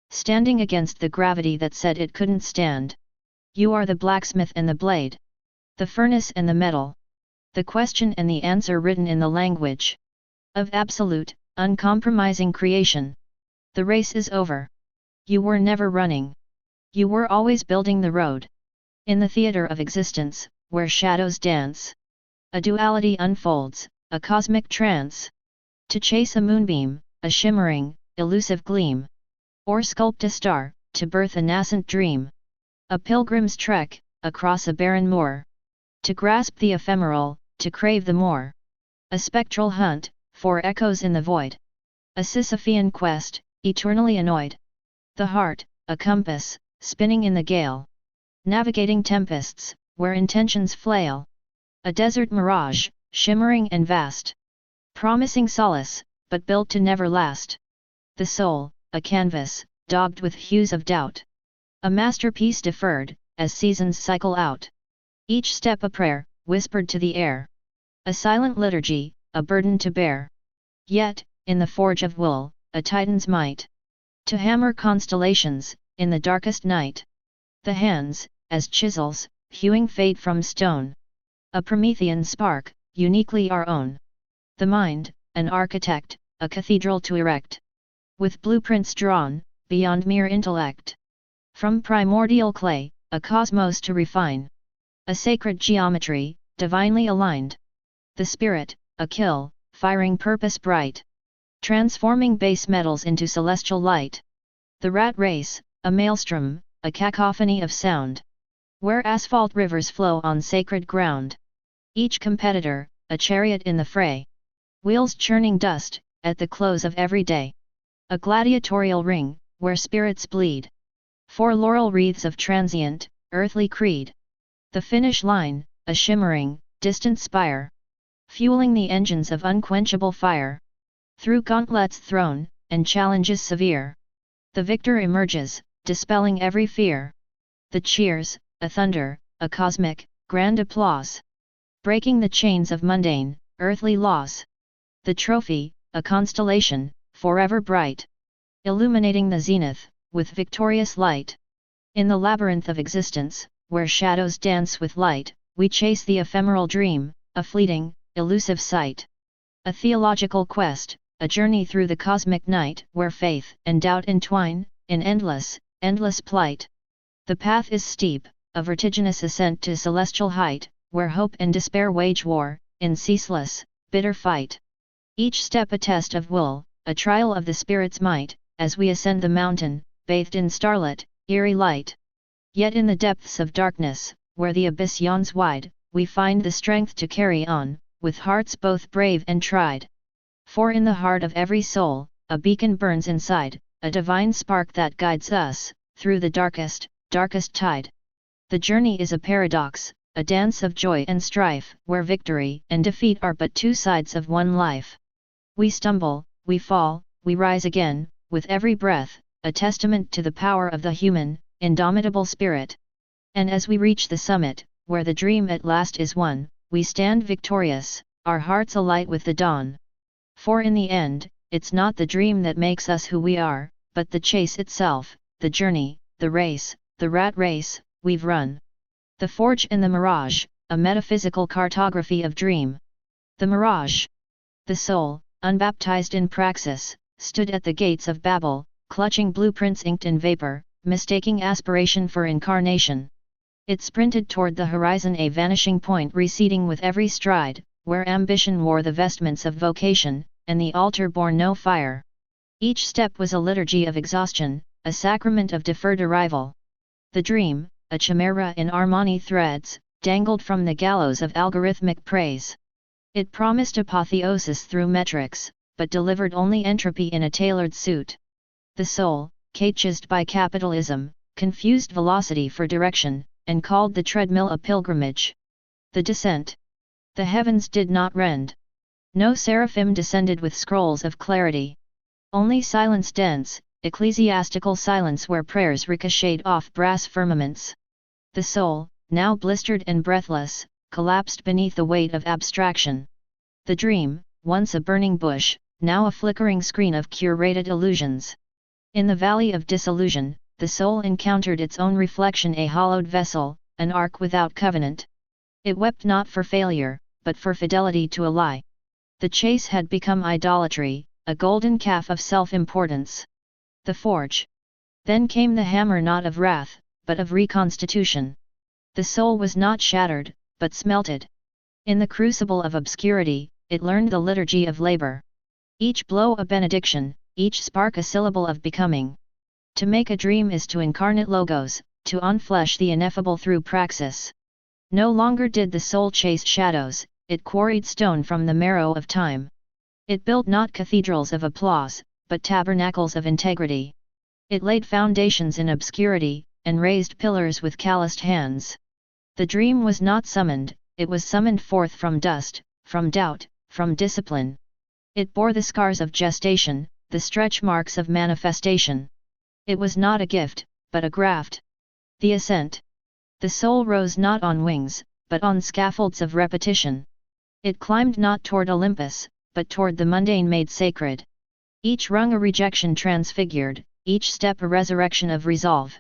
S1: Standing against the gravity that said it couldn't stand. You are the blacksmith and the blade. The furnace and the metal. The question and the answer written in the language. Of absolute, uncompromising creation. The race is over. You were never running. You were always building the road. In the theater of existence, where shadows dance. A duality unfolds, a cosmic trance. To chase a moonbeam, a shimmering, elusive gleam. Or sculpt a star, to birth a nascent dream. A pilgrim's trek, across a barren moor. To grasp the ephemeral, to crave the more. A spectral hunt, for echoes in the void. A Sisyphean quest, eternally annoyed. The heart, a compass, spinning in the gale. Navigating tempests, where intentions flail. A desert mirage, shimmering and vast. Promising solace, but built to never last. The soul, a canvas, daubed with hues of doubt. A masterpiece deferred, as seasons cycle out. Each step a prayer, whispered to the air. A silent liturgy, a burden to bear. Yet, in the forge of wool, a titan's might. To hammer constellations, in the darkest night. The hands, as chisels, hewing fate from stone. A Promethean spark, uniquely our own. The mind, an architect, a cathedral to erect. with blueprints drawn, beyond mere intellect. From primordial clay, a cosmos to refine. A sacred geometry, divinely aligned. The spirit, a kill, firing purpose bright. Transforming base metals into celestial light. The rat race, a maelstrom, a cacophony of sound. Where asphalt rivers flow on sacred ground. Each competitor, a chariot in the fray. Wheels churning dust, at the close of every day. A gladiatorial ring, where spirits bleed. 4 laurel wreaths of transient, earthly creed. The finish line, a shimmering, distant spire. Fueling the engines of unquenchable fire. Through gauntlets thrown, and challenges severe. The victor emerges, dispelling every fear. The cheers, a thunder, a cosmic, grand applause. Breaking the chains of mundane, earthly laws. The trophy, a constellation, forever bright. Illuminating the zenith, with victorious light. In the labyrinth of existence, where shadows dance with light, we chase the ephemeral dream, a fleeting, elusive sight. A theological quest, a journey through the cosmic night, where faith and doubt entwine, in endless, endless plight. The path is steep, a vertiginous ascent to celestial height, where hope and despair wage war, in ceaseless, bitter fight. Each step a test of will, a trial of the spirit's might, as we ascend the mountain, bathed in starlit, eerie light. Yet in the depths of darkness, where the abyss yawns wide, we find the strength to carry on, with hearts both brave and tried. For in the heart of every soul, a beacon burns inside, a divine spark that guides us, through the darkest, darkest tide. The journey is a paradox, a dance of joy and strife, where victory and defeat are but 2 sides of one life. We stumble, we fall, we rise again, with every breath, a testament to the power of the human, indomitable spirit. And as we reach the summit, where the dream at last is won, we stand victorious, our hearts alight with the dawn. For in the end, it's not the dream that makes us who we are, but the chase itself, the journey, the race, the rat race, we've run. The forge and the mirage, a metaphysical cartography of dream. The mirage. The soul, unbaptized in praxis, stood at the gates of Babel, clutching blueprints inked in vapor, mistaking aspiration for incarnation. It sprinted toward the horizon, a vanishing point receding with every stride, where ambition wore the vestments of vocation, and the altar bore no fire. Each step was a liturgy of exhaustion, a sacrament of deferred arrival. The dream, a chimera in Armani threads, dangled from the gallows of algorithmic praise. It promised apotheosis through metrics, but delivered only entropy in a tailored suit. The soul, caged by capitalism, confused velocity for direction, and called the treadmill a pilgrimage. The descent. The heavens did not rend. No seraphim descended with scrolls of clarity. Only silence dense, ecclesiastical silence where prayers ricocheted off brass firmaments. The soul, now blistered and breathless, collapsed beneath the weight of abstraction. The dream, once a burning bush, now a flickering screen of curated illusions. In the valley of disillusion, the soul encountered its own reflection, a hollowed vessel, an ark without covenant. It wept not for failure, but for fidelity to a lie. The chase had become idolatry, a golden calf of self-importance. The forge. Then came the hammer, not of wrath, but of reconstitution. The soul was not shattered, but smelted. In the crucible of obscurity, it learned the liturgy of labor. Each blow a benediction, each spark a syllable of becoming. To make a dream is to incarnate logos, to unflesh the ineffable through praxis. No longer did the soul chase shadows, it quarried stone from the marrow of time. It built not cathedrals of applause, but tabernacles of integrity. It laid foundations in obscurity, and raised pillars with calloused hands. The dream was not summoned, it was summoned forth from dust, from doubt, from discipline. It bore the scars of gestation, the stretch marks of manifestation. It was not a gift, but a graft. The ascent. The soul rose not on wings, but on scaffolds of repetition. It climbed not toward Olympus, but toward the mundane made sacred. Each rung a rejection transfigured, each step a resurrection of resolve.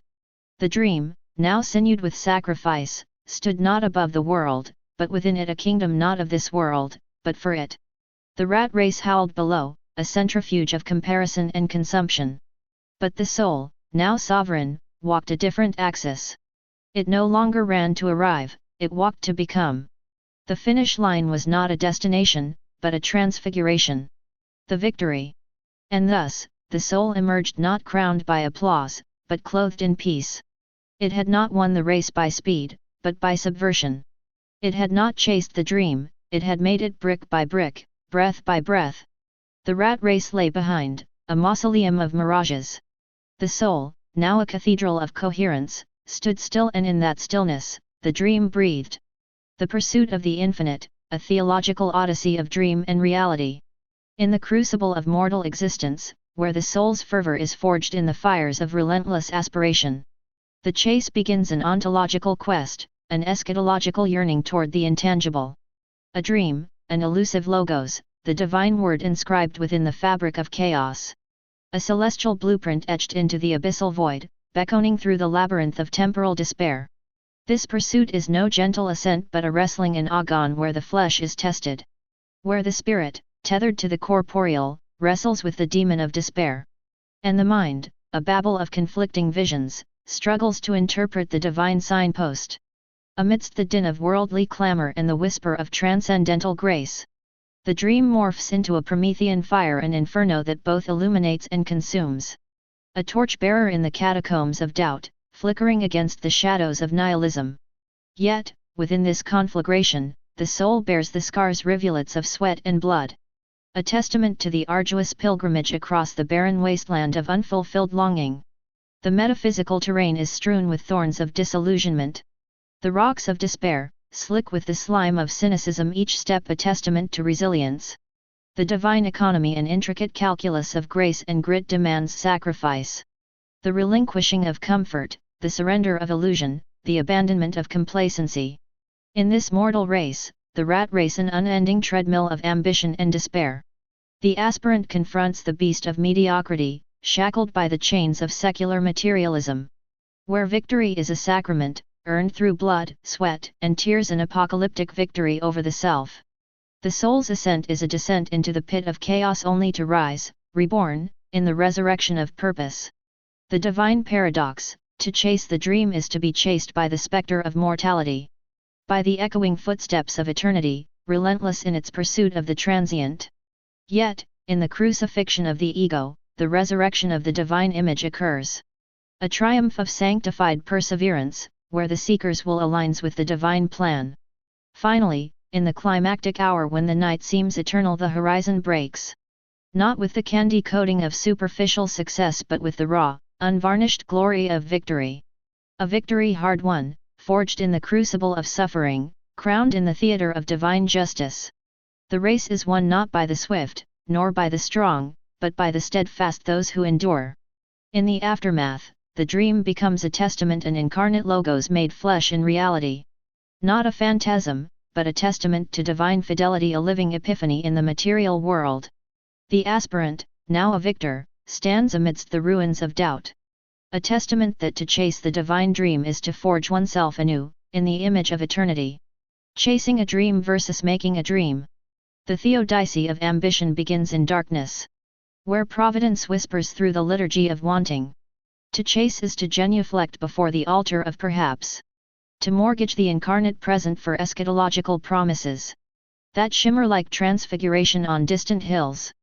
S1: The dream, now sinewed with sacrifice, stood not above the world, but within it, a kingdom not of this world, but for it. The rat race howled below, a centrifuge of comparison and consumption. But the soul, now sovereign, walked a different axis. It no longer ran to arrive, it walked to become. The finish line was not a destination, but a transfiguration. The victory. And thus, the soul emerged not crowned by applause, but clothed in peace. It had not won the race by speed, but by subversion. It had not chased the dream, it had made it brick by brick, breath by breath. The rat race lay behind, a mausoleum of mirages. The soul, now a cathedral of coherence, stood still, and in that stillness, the dream breathed. The pursuit of the infinite, a theological odyssey of dream and reality. In the crucible of mortal existence, where the soul's fervor is forged in the fires of relentless aspiration, the chase begins, an ontological quest, an eschatological yearning toward the intangible. A dream, an elusive logos, the divine word inscribed within the fabric of chaos. A celestial blueprint etched into the abyssal void, beckoning through the labyrinth of temporal despair. This pursuit is no gentle ascent, but a wrestling in agon, where the flesh is tested. Where the spirit, tethered to the corporeal, wrestles with the demon of despair. And the mind, a babel of conflicting visions, struggles to interpret the divine signpost. Amidst the din of worldly clamor and the whisper of transcendental grace, the dream morphs into a Promethean fire, an inferno that both illuminates and consumes. A torchbearer in the catacombs of doubt, flickering against the shadows of nihilism. Yet, within this conflagration, the soul bears the scars, rivulets of sweat and blood. A testament to the arduous pilgrimage across the barren wasteland of unfulfilled longing. The metaphysical terrain is strewn with thorns of disillusionment. The rocks of despair, slick with the slime of cynicism, each step a testament to resilience. The divine economy and intricate calculus of grace and grit demands sacrifice. The relinquishing of comfort, the surrender of illusion, the abandonment of complacency. In this mortal race, the rat race, an unending treadmill of ambition and despair. The aspirant confronts the beast of mediocrity, shackled by the chains of secular materialism. Where victory is a sacrament, earned through blood, sweat, and tears, an apocalyptic victory over the self. The soul's ascent is a descent into the pit of chaos, only to rise, reborn, in the resurrection of purpose. The divine paradox: to chase the dream is to be chased by the specter of mortality. By the echoing footsteps of eternity, relentless in its pursuit of the transient. Yet, in the crucifixion of the ego, the resurrection of the divine image occurs. A triumph of sanctified perseverance, where the seeker's will aligns with the divine plan. Finally, in the climactic hour when the night seems eternal, the horizon breaks. Not with the candy coating of superficial success, but with the raw, unvarnished glory of victory. A victory hard won, forged in the crucible of suffering, crowned in the theater of divine justice. The race is won not by the swift, nor by the strong, but by the steadfast, those who endure. In the aftermath, the dream becomes a testament, an incarnate logos made flesh in reality. Not a phantasm, but a testament to divine fidelity, a living epiphany in the material world. The aspirant, now a victor, stands amidst the ruins of doubt. A testament that to chase the divine dream is to forge oneself anew, in the image of eternity. Chasing a dream versus making a dream. The theodicy of ambition begins in darkness, where providence whispers through the liturgy of wanting. To chase is to genuflect before the altar of perhaps. To mortgage the incarnate present for eschatological promises that shimmer like transfiguration on distant hills.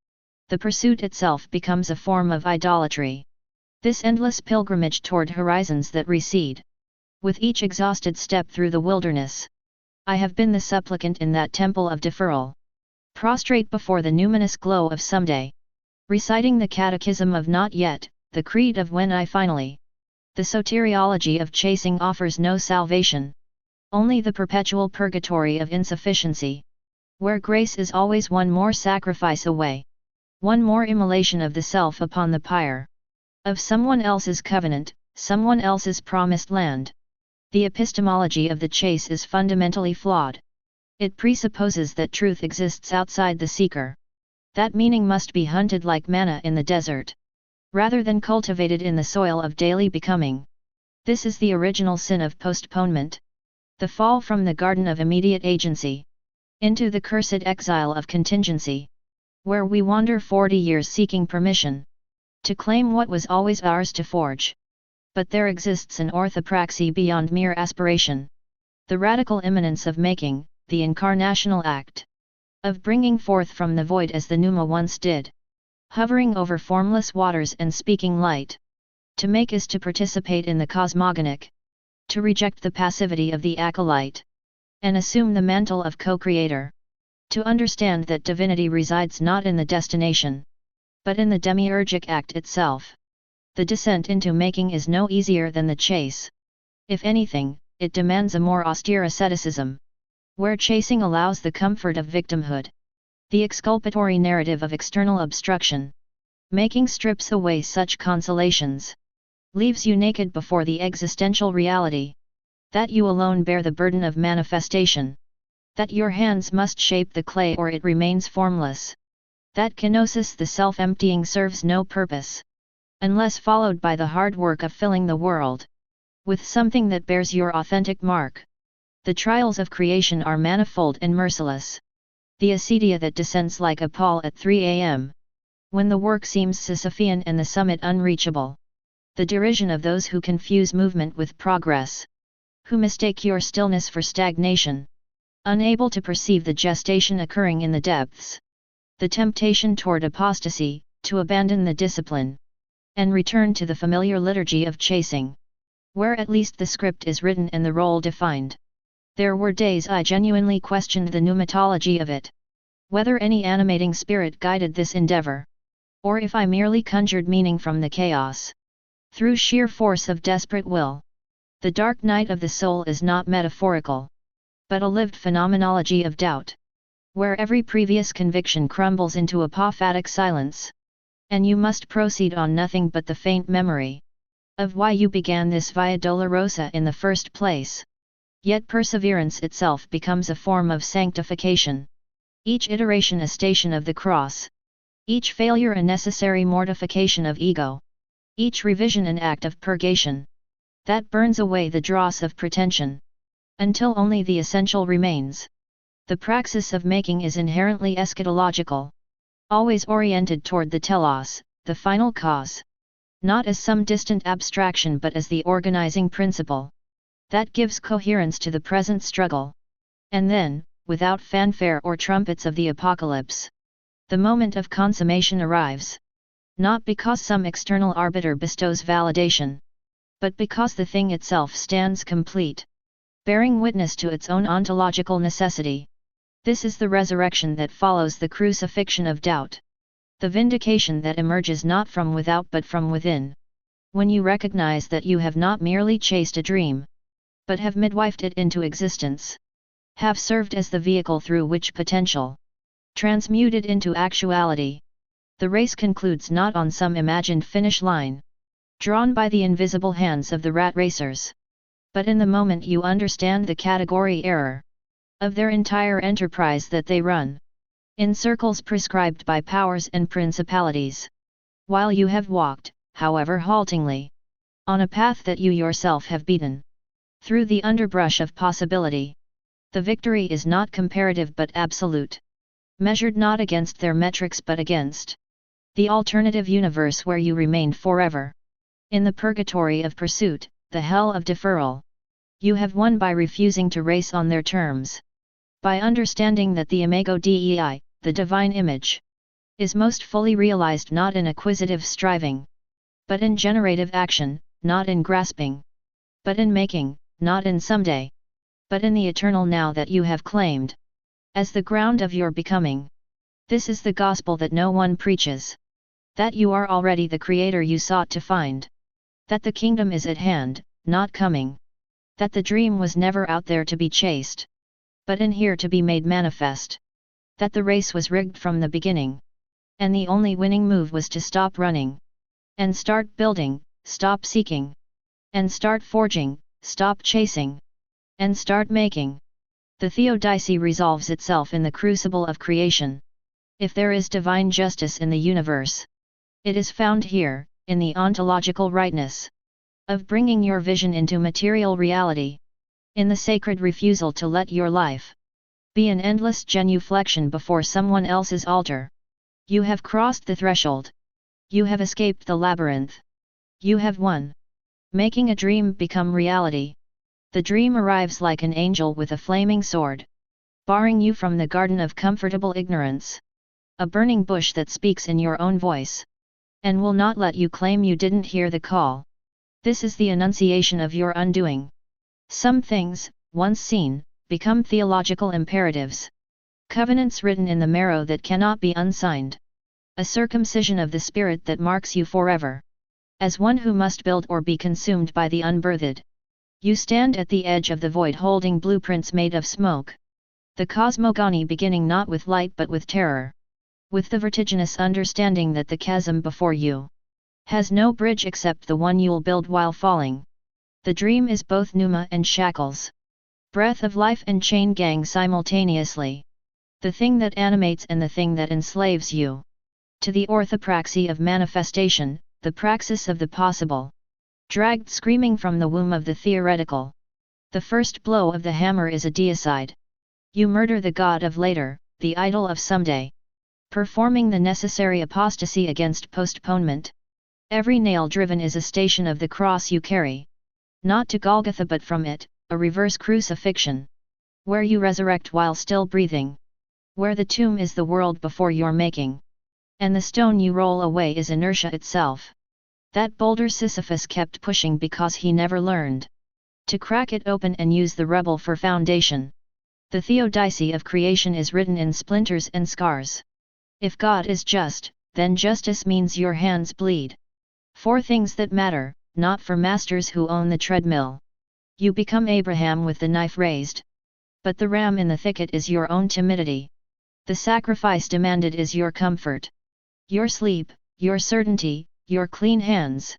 S1: The pursuit itself becomes a form of idolatry. This endless pilgrimage toward horizons that recede. With each exhausted step through the wilderness, I have been the supplicant in that temple of deferral. Prostrate before the numinous glow of someday. Reciting the catechism of not yet, the creed of when I finally. The soteriology of chasing offers no salvation. Only the perpetual purgatory of insufficiency. Where grace is always one more sacrifice away. One more immolation of the self upon the pyre. Of someone else's covenant, someone else's promised land. The epistemology of the chase is fundamentally flawed. It presupposes that truth exists outside the seeker. That meaning must be hunted like manna in the desert, rather than cultivated in the soil of daily becoming. This is the original sin of postponement. The fall from the garden of immediate agency into the cursed exile of contingency. where we wander 40 years seeking permission to claim what was always ours to forge. But there exists an orthopraxy beyond mere aspiration. The radical immanence of making, the incarnational act of bringing forth from the void as the pneuma once did, hovering over formless waters and speaking light. To make is to participate in the cosmogonic, to reject the passivity of the acolyte, and assume the mantle of co-creator. To understand that divinity resides not in the destination, but in the demiurgic act itself. The descent into making is no easier than the chase. If anything, it demands a more austere asceticism, where chasing allows the comfort of victimhood, the exculpatory narrative of external obstruction. Making strips away such consolations, leaves you naked before the existential reality, that you alone bear the burden of manifestation, that your hands must shape the clay or it remains formless, that kenosis the self-emptying serves no purpose, unless followed by the hard work of filling the world with something that bears your authentic mark. The trials of creation are manifold and merciless. The acedia that descends like a pall at 3 a.m. when the work seems Sisyphean and the summit unreachable. The derision of those who confuse movement with progress, who mistake your stillness for stagnation, unable to perceive the gestation occurring in the depths. The temptation toward apostasy, to abandon the discipline, and return to the familiar liturgy of chasing, where at least the script is written and the role defined. There were days I genuinely questioned the pneumatology of it, whether any animating spirit guided this endeavor, or if I merely conjured meaning from the chaos, through sheer force of desperate will. The dark night of the soul is not metaphorical, but a lived phenomenology of doubt, where every previous conviction crumbles into apophatic silence, and you must proceed on nothing but the faint memory of why you began this Via Dolorosa in the first place. Yet perseverance itself becomes a form of sanctification. Each iteration a station of the cross. Each failure a necessary mortification of ego. Each revision an act of purgation that burns away the dross of pretension, until only the essential remains. The praxis of making is inherently eschatological, always oriented toward the telos, the final cause, not as some distant abstraction but as the organizing principle that gives coherence to the present struggle. And then, without fanfare or trumpets of the apocalypse, the moment of consummation arrives, not because some external arbiter bestows validation, but because the thing itself stands complete, bearing witness to its own ontological necessity. This is the resurrection that follows the crucifixion of doubt, the vindication that emerges not from without but from within, when you recognize that you have not merely chased a dream, but have midwifed it into existence, have served as the vehicle through which potential transmuted into actuality. The race concludes not on some imagined finish line, drawn by the invisible hands of the rat racers, but in the moment you understand the category error of their entire enterprise, that they run in circles prescribed by powers and principalities, while you have walked, however haltingly, on a path that you yourself have beaten through the underbrush of possibility. The victory is not comparative but absolute, measured not against their metrics but against the alternative universe where you remained forever. In the purgatory of pursuit, the hell of deferral, you have won by refusing to race on their terms, by understanding that the imago Dei, the divine image, is most fully realized not in acquisitive striving, but in generative action, not in grasping, but in making, not in someday, but in the eternal now that you have claimed as the ground of your becoming. This is the gospel that no one preaches, that you are already the creator you sought to find, that the kingdom is at hand, not coming, that the dream was never out there to be chased, but in here to be made manifest, that the race was rigged from the beginning, and the only winning move was to stop running, and start building, stop seeking, and start forging, stop chasing, and start making. The theodicy resolves itself in the crucible of creation. If there is divine justice in the universe, it is found here, in the ontological rightness of bringing your vision into material reality, in the sacred refusal to let your life be an endless genuflection before someone else's altar. You have crossed the threshold. You have escaped the labyrinth. You have won. Making a dream become reality. The dream arrives like an angel with a flaming sword, barring you from the garden of comfortable ignorance. A burning bush that speaks in your own voice, and will not let you claim you didn't hear the call. This is the annunciation of your undoing. Some things, once seen, become theological imperatives. Covenants written in the marrow that cannot be unsigned. A circumcision of the spirit that marks you forever. As one who must build or be consumed by the unbirthed. You stand at the edge of the void holding blueprints made of smoke. The cosmogony beginning not with light but with terror. With the vertiginous understanding that the chasm before you has no bridge except the one you'll build while falling. The dream is both pneuma and shackles. Breath of life and chain gang simultaneously. The thing that animates and the thing that enslaves you. To the orthopraxy of manifestation, the praxis of the possible. Dragged screaming from the womb of the theoretical. The first blow of the hammer is a deicide. You murder the god of later, the idol of someday. Performing the necessary apostasy against postponement. Every nail driven is a station of the cross you carry. Not to Golgotha but from it, a reverse crucifixion. Where you resurrect while still breathing. Where the tomb is the world before your making. And the stone you roll away is inertia itself. That boulder Sisyphus kept pushing because he never learned to crack it open and use the rubble for foundation. The theodicy of creation is written in splinters and scars. If God is just, then justice means your hands bleed. For things that matter, not for masters who own the treadmill. You become Abraham with the knife raised. But the ram in the thicket is your own timidity. The sacrifice demanded is your comfort. Your sleep, your certainty, your clean hands.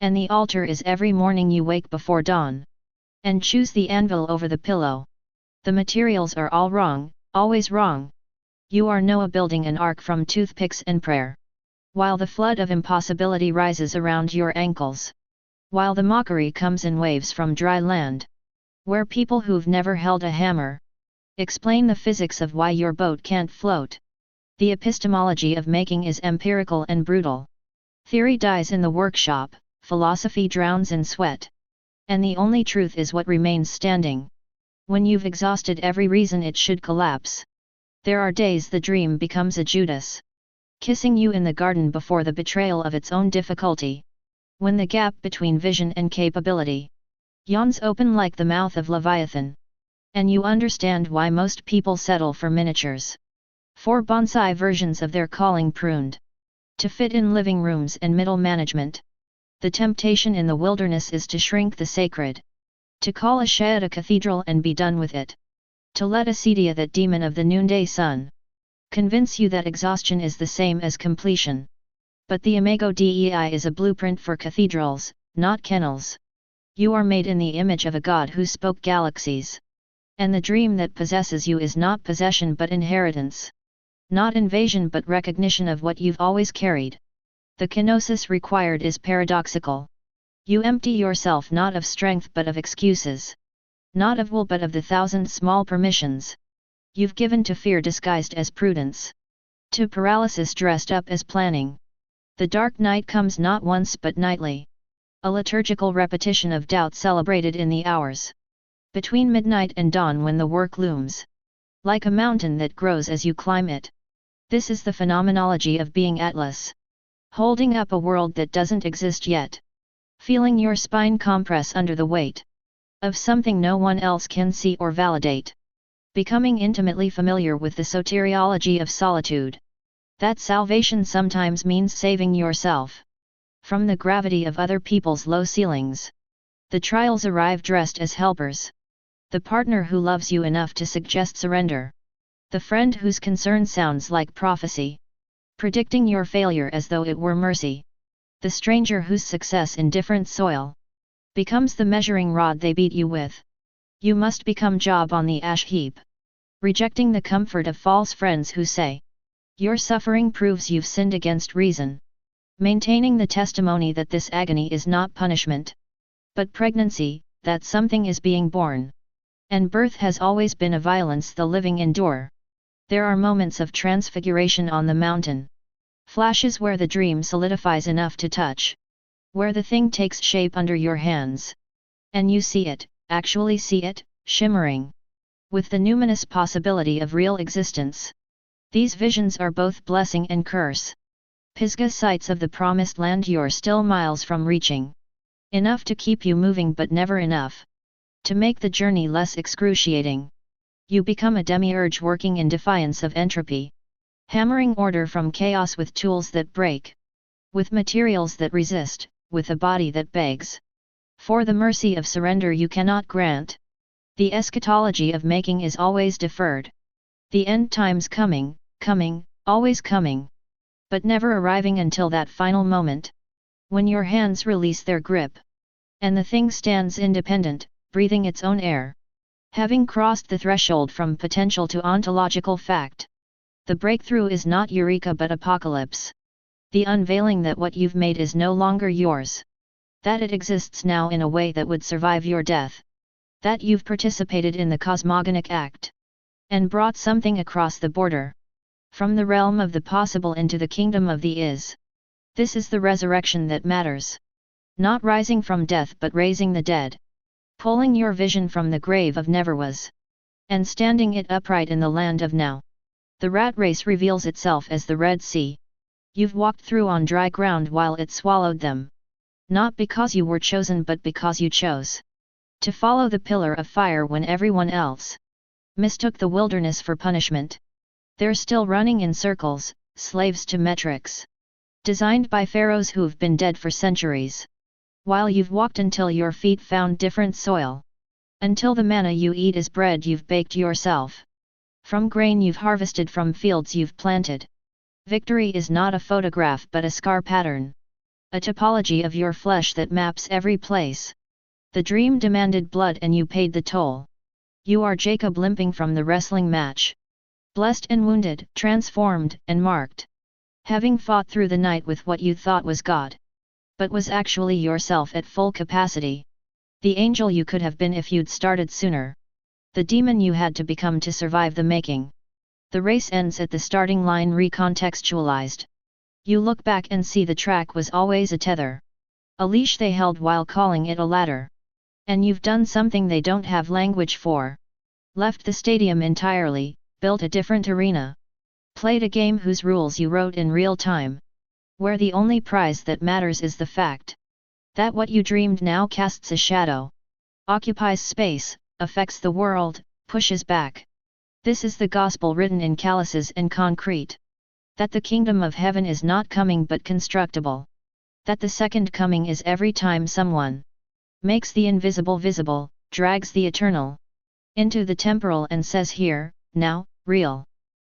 S1: And the altar is every morning you wake before dawn. And choose the anvil over the pillow. The materials are all wrong, always wrong. You are Noah building an ark from toothpicks and prayer. While the flood of impossibility rises around your ankles. While the mockery comes in waves from dry land. Where people who've never held a hammer explain the physics of why your boat can't float. The epistemology of making is empirical and brutal. Theory dies in the workshop, philosophy drowns in sweat. And the only truth is what remains standing. When you've exhausted every reason it should collapse. There are days the dream becomes a Judas. Kissing you in the garden before the betrayal of its own difficulty. When the gap between vision and capability yawns open like the mouth of Leviathan. And you understand why most people settle for miniatures. For bonsai versions of their calling pruned. To fit in living rooms and middle management. The temptation in the wilderness is to shrink the sacred. To call a shed a cathedral and be done with it. To let acedia, that demon of the noonday sun, convince you that exhaustion is the same as completion. But the Imago Dei is a blueprint for cathedrals, not kennels. You are made in the image of a God who spoke galaxies. And the dream that possesses you is not possession but inheritance. Not invasion but recognition of what you've always carried. The kenosis required is paradoxical. You empty yourself not of strength but of excuses. Not of will but of the thousand small permissions. You've given to fear disguised as prudence. To paralysis dressed up as planning. The dark night comes not once but nightly. A liturgical repetition of doubt celebrated in the hours between midnight and dawn when the work looms. Like a mountain that grows as you climb it. This is the phenomenology of being Atlas. Holding up a world that doesn't exist yet. Feeling your spine compress under the weight of something no one else can see or validate. Becoming intimately familiar with the soteriology of solitude. That salvation sometimes means saving yourself from the gravity of other people's low ceilings. The trials arrive dressed as helpers. The partner who loves you enough to suggest surrender. The friend whose concern sounds like prophecy. Predicting your failure as though it were mercy. The stranger whose success in different soil becomes the measuring rod they beat you with. You must become Job on the ash heap. Rejecting the comfort of false friends who say, your suffering proves you've sinned against reason. Maintaining the testimony that this agony is not punishment, but pregnancy, that something is being born. And birth has always been a violence the living endure. There are moments of transfiguration on the mountain. Flashes where the dream solidifies enough to touch. Where the thing takes shape under your hands. And you see it, actually see it, shimmering. With the numinous possibility of real existence. These visions are both blessing and curse. Pisgah sights of the promised land you're still miles from reaching. Enough to keep you moving but never enough to make the journey less excruciating. You become a demiurge working in defiance of entropy. Hammering order from chaos with tools that break. With materials that resist, with a body that begs. For the mercy of surrender you cannot grant. The eschatology of making is always deferred. The end time's coming, always coming. But never arriving until that final moment. When your hands release their grip. And the thing stands independent, breathing its own air. Having crossed the threshold from potential to ontological fact. The breakthrough is not eureka but apocalypse. The unveiling that what you've made is no longer yours. That it exists now in a way that would survive your death. That you've participated in the cosmogonic act. And brought something across the border. From the realm of the possible into the kingdom of the is. This is the resurrection that matters. Not rising from death but raising the dead. Pulling your vision from the grave of never was. And standing it upright in the land of now. The rat race reveals itself as the Red Sea. You've walked through on dry ground while it swallowed them. Not because you were chosen but because you chose. To follow the pillar of fire when everyone else mistook the wilderness for punishment. They're still running in circles, slaves to metrics. Designed by pharaohs who've been dead for centuries. While you've walked until your feet found different soil. Until the manna you eat is bread you've baked yourself. From grain you've harvested from fields you've planted. Victory is not a photograph but a scar pattern. A topology of your flesh that maps every place. The dream demanded blood and you paid the toll. You are Jacob limping from the wrestling match. Blessed and wounded, transformed and marked. Having fought through the night with what you thought was God. But was actually yourself at full capacity. The angel you could have been if you'd started sooner. The demon you had to become to survive the making. The race ends at the starting line recontextualized. You look back and see the track was always a tether. A leash they held while calling it a ladder. And you've done something they don't have language for. Left the stadium entirely, built a different arena. Played a game whose rules you wrote in real time. Where the only prize that matters is the fact that what you dreamed now casts a shadow. Occupies space, affects the world, pushes back. This is the gospel written in calluses and concrete. That the kingdom of heaven is not coming but constructible. That the second coming is every time someone makes the invisible visible, drags the eternal into the temporal and says here, now, real.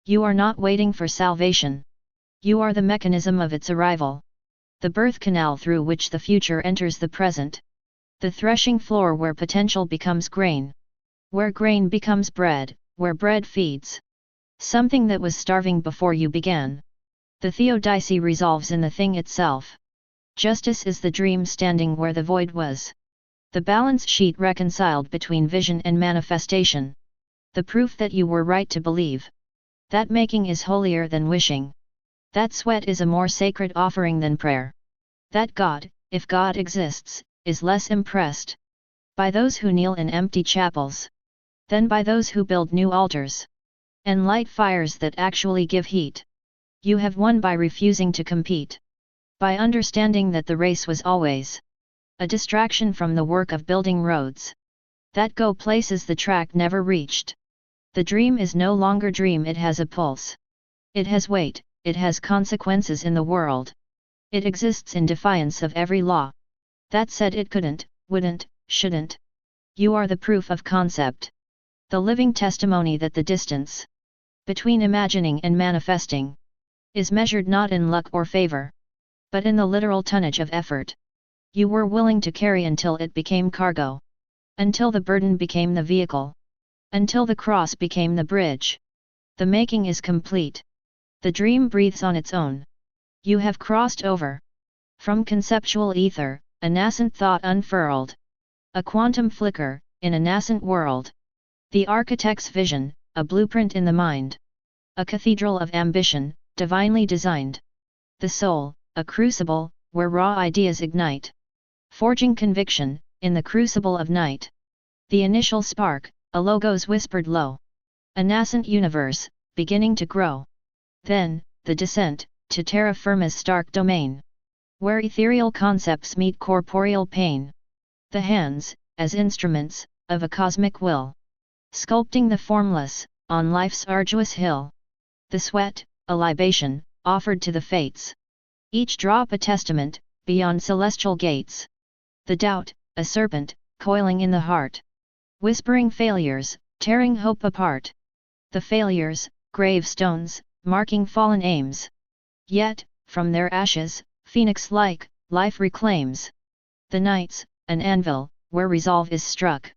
S1: You are not waiting for salvation. You are the mechanism of its arrival. The birth canal through which the future enters the present. The threshing floor where potential becomes grain. Where grain becomes bread, where bread feeds something that was starving before you began. The theodicy resolves in the thing itself. Justice is the dream standing where the void was. The balance sheet reconciled between vision and manifestation. The proof that you were right to believe. That making is holier than wishing. That sweat is a more sacred offering than prayer. That God, if God exists, is less impressed by those who kneel in empty chapels than by those who build new altars and light fires that actually give heat. You have won by refusing to compete. By understanding that the race was always a distraction from the work of building roads that go places the track never reached. The dream is no longer dream, it has a pulse. It has weight. It has consequences in the world. It exists in defiance of every law. That said it couldn't, wouldn't, shouldn't. You are the proof of concept. The living testimony that the distance between imagining and manifesting is measured not in luck or favor, but in the literal tonnage of effort you were willing to carry until it became cargo. Until the burden became the vehicle. Until the cross became the bridge. The making is complete. The dream breathes on its own. You have crossed over. From conceptual ether, a nascent thought unfurled. A quantum flicker, in a nascent world. The architect's vision, a blueprint in the mind. A cathedral of ambition, divinely designed. The soul, a crucible, where raw ideas ignite. Forging conviction, in the crucible of night. The initial spark, a logos whispered low. A nascent universe, beginning to grow. Then, the descent, to terra firma's stark domain. Where ethereal concepts meet corporeal pain. The hands, as instruments, of a cosmic will. Sculpting the formless, on life's arduous hill. The sweat, a libation, offered to the fates. Each drop a testament, beyond celestial gates. The doubt, a serpent, coiling in the heart. Whispering failures, tearing hope apart. The failures, gravestones, marking fallen aims. Yet, from their ashes, phoenix-like, life reclaims. The nights, an anvil, where resolve is struck.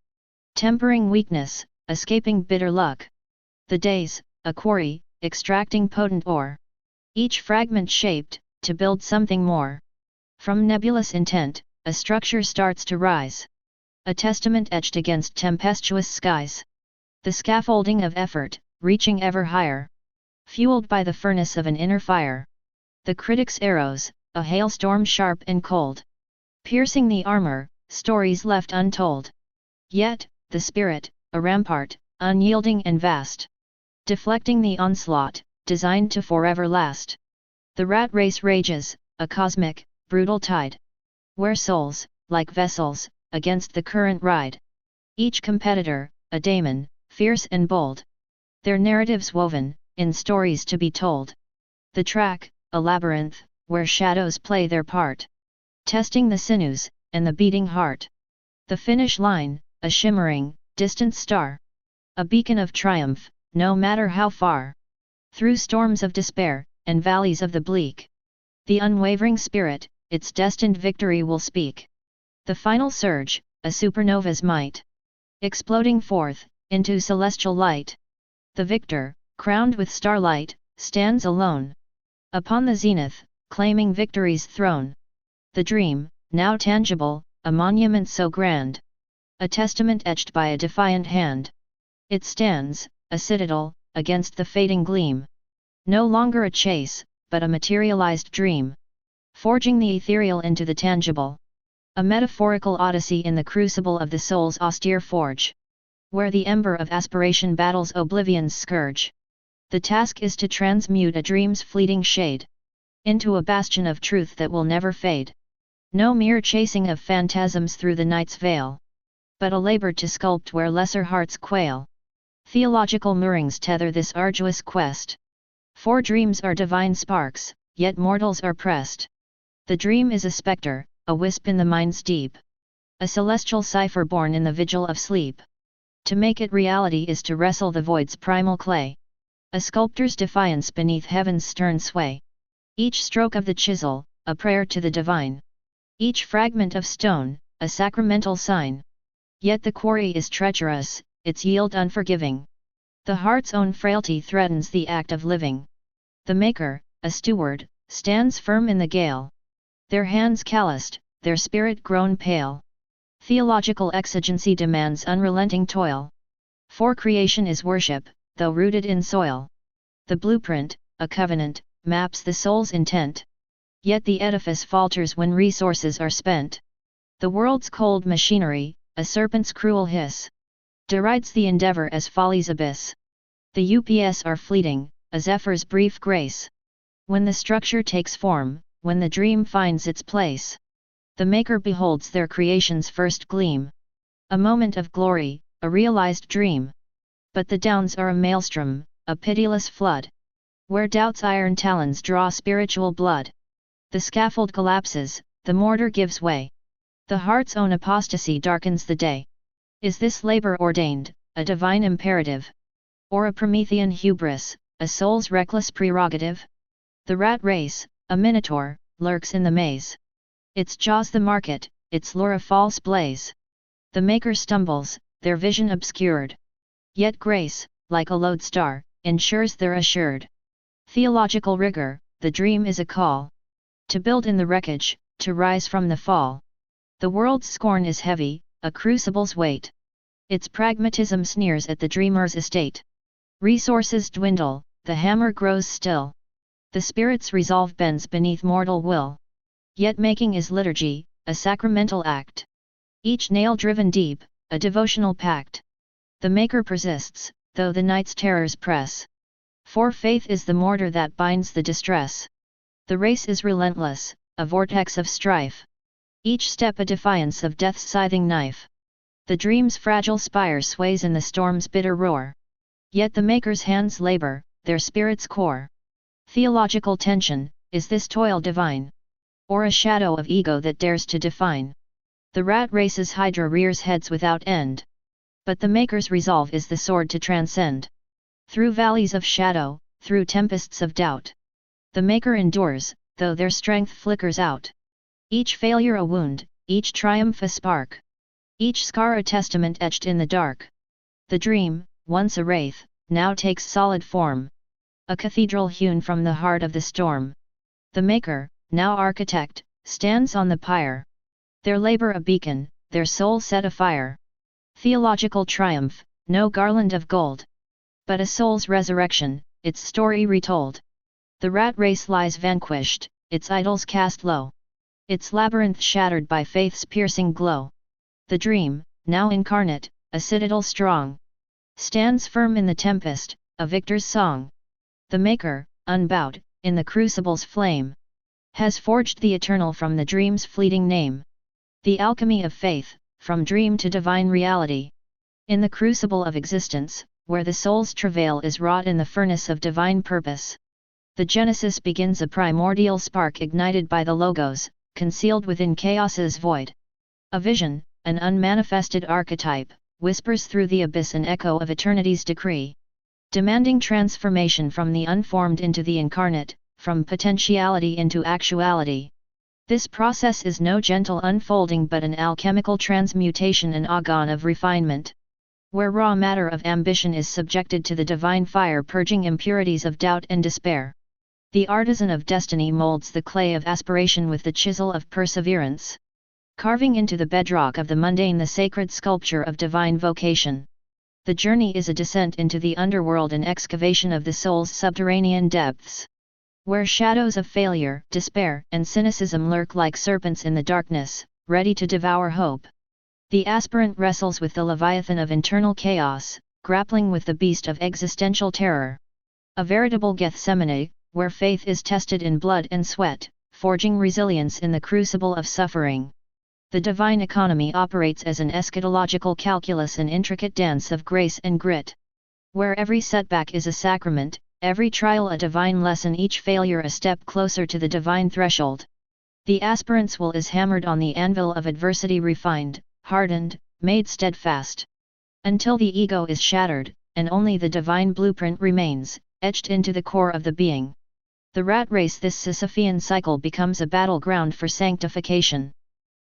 S1: Tempering weakness, escaping bitter luck. The days, a quarry, extracting potent ore. Each fragment shaped, to build something more. From nebulous intent, a structure starts to rise. A testament etched against tempestuous skies. The scaffolding of effort, reaching ever higher. Fueled by the furnace of an inner fire. The critic's arrows, a hailstorm sharp and cold. Piercing the armor, stories left untold. Yet, the spirit, a rampart, unyielding and vast. Deflecting the onslaught, designed to forever last. The rat race rages, a cosmic, brutal tide. Where souls, like vessels, against the current ride. Each competitor, a daemon, fierce and bold. Their narratives woven, in stories to be told. The track, a labyrinth, where shadows play their part. Testing the sinews, and the beating heart. The finish line, a shimmering, distant star. A beacon of triumph, no matter how far. Through storms of despair, and valleys of the bleak. The unwavering spirit, its destined victory will speak. The final surge, a supernova's might. Exploding forth, into celestial light. The victor, crowned with starlight, stands alone. Upon the zenith, claiming victory's throne. The dream, now tangible, a monument so grand. A testament etched by a defiant hand. It stands, a citadel, against the fading gleam. No longer a chase, but a materialized dream. Forging the ethereal into the tangible. A metaphorical odyssey in the crucible of the soul's austere forge. Where the ember of aspiration battles oblivion's scourge. The task is to transmute a dream's fleeting shade. Into a bastion of truth that will never fade. No mere chasing of phantasms through the night's veil. But a labor to sculpt where lesser hearts quail. Theological moorings tether this arduous quest. For dreams are divine sparks, yet mortals are pressed. The dream is a spectre, a wisp in the mind's deep. A celestial cipher born in the vigil of sleep. To make it reality is to wrestle the void's primal clay. A sculptor's defiance beneath heaven's stern sway. Each stroke of the chisel, a prayer to the divine. Each fragment of stone, a sacramental sign. Yet the quarry is treacherous, its yield unforgiving. The heart's own frailty threatens the act of living. The maker, a steward, stands firm in the gale. Their hands calloused, their spirit grown pale. Theological exigency demands unrelenting toil. For creation is worship, though rooted in soil. The blueprint, a covenant, maps the soul's intent. Yet the edifice falters when resources are spent. The world's cold machinery, a serpent's cruel hiss, derides the endeavor as folly's abyss. The UPS are fleeting, a zephyr's brief grace. When the structure takes form, when the dream finds its place, the maker beholds their creation's first gleam. A moment of glory, a realized dream. But the downs are a maelstrom, a pitiless flood. Where doubt's iron talons draw spiritual blood. The scaffold collapses, the mortar gives way. The heart's own apostasy darkens the day. Is this labor ordained, a divine imperative? Or a Promethean hubris, a soul's reckless prerogative? The rat race, a minotaur, lurks in the maze. Its jaws the market, its lure a false blaze. The maker stumbles, their vision obscured. Yet grace, like a lodestar, ensures they're assured. Theological rigor, the dream is a call. To build in the wreckage, to rise from the fall. The world's scorn is heavy, a crucible's weight. Its pragmatism sneers at the dreamer's estate. Resources dwindle, the hammer grows still. The spirit's resolve bends beneath mortal will. Yet making is liturgy, a sacramental act. Each nail driven deep, a devotional pact. The maker persists, though the night's terrors press. For faith is the mortar that binds the distress. The race is relentless, a vortex of strife. Each step a defiance of death's scything knife. The dream's fragile spire sways in the storm's bitter roar. Yet the maker's hands labor, their spirit's core. Theological tension, is this toil divine? Or a shadow of ego that dares to define? The rat race's hydra rears heads without end. But the maker's resolve is the sword to transcend. Through valleys of shadow, through tempests of doubt. The maker endures, though their strength flickers out. Each failure a wound, each triumph a spark. Each scar a testament etched in the dark. The dream, once a wraith, now takes solid form. A cathedral hewn from the heart of the storm. The maker, now architect, stands on the pyre. Their labor a beacon, their soul set afire. Theological triumph, no garland of gold. But a soul's resurrection, its story retold. The rat race lies vanquished, its idols cast low. Its labyrinth shattered by faith's piercing glow. The dream, now incarnate, a citadel strong, stands firm in the tempest, a victor's song. The maker, unbowed, in the crucible's flame, has forged the eternal from the dream's fleeting name. The alchemy of faith, from dream to divine reality. In the crucible of existence, where the soul's travail is wrought in the furnace of divine purpose. The genesis begins, a primordial spark ignited by the logos, concealed within chaos's void. A vision, an unmanifested archetype, whispers through the abyss an echo of eternity's decree. Demanding transformation from the unformed into the incarnate, from potentiality into actuality. This process is no gentle unfolding but an alchemical transmutation, an agon of refinement. Where raw matter of ambition is subjected to the divine fire, purging impurities of doubt and despair. The artisan of destiny molds the clay of aspiration with the chisel of perseverance. Carving into the bedrock of the mundane the sacred sculpture of divine vocation. The journey is a descent into the underworld, an excavation of the soul's subterranean depths. Where shadows of failure, despair, and cynicism lurk like serpents in the darkness, ready to devour hope. The aspirant wrestles with the leviathan of internal chaos, grappling with the beast of existential terror. A veritable Gethsemane, where faith is tested in blood and sweat, forging resilience in the crucible of suffering. The divine economy operates as an eschatological calculus, an intricate dance of grace and grit. Where every setback is a sacrament, every trial a divine lesson, each failure a step closer to the divine threshold. The aspirant's will is hammered on the anvil of adversity, refined, hardened, made steadfast. Until the ego is shattered, and only the divine blueprint remains, etched into the core of the being. The rat race, this Sisyphean cycle, becomes a battleground for sanctification.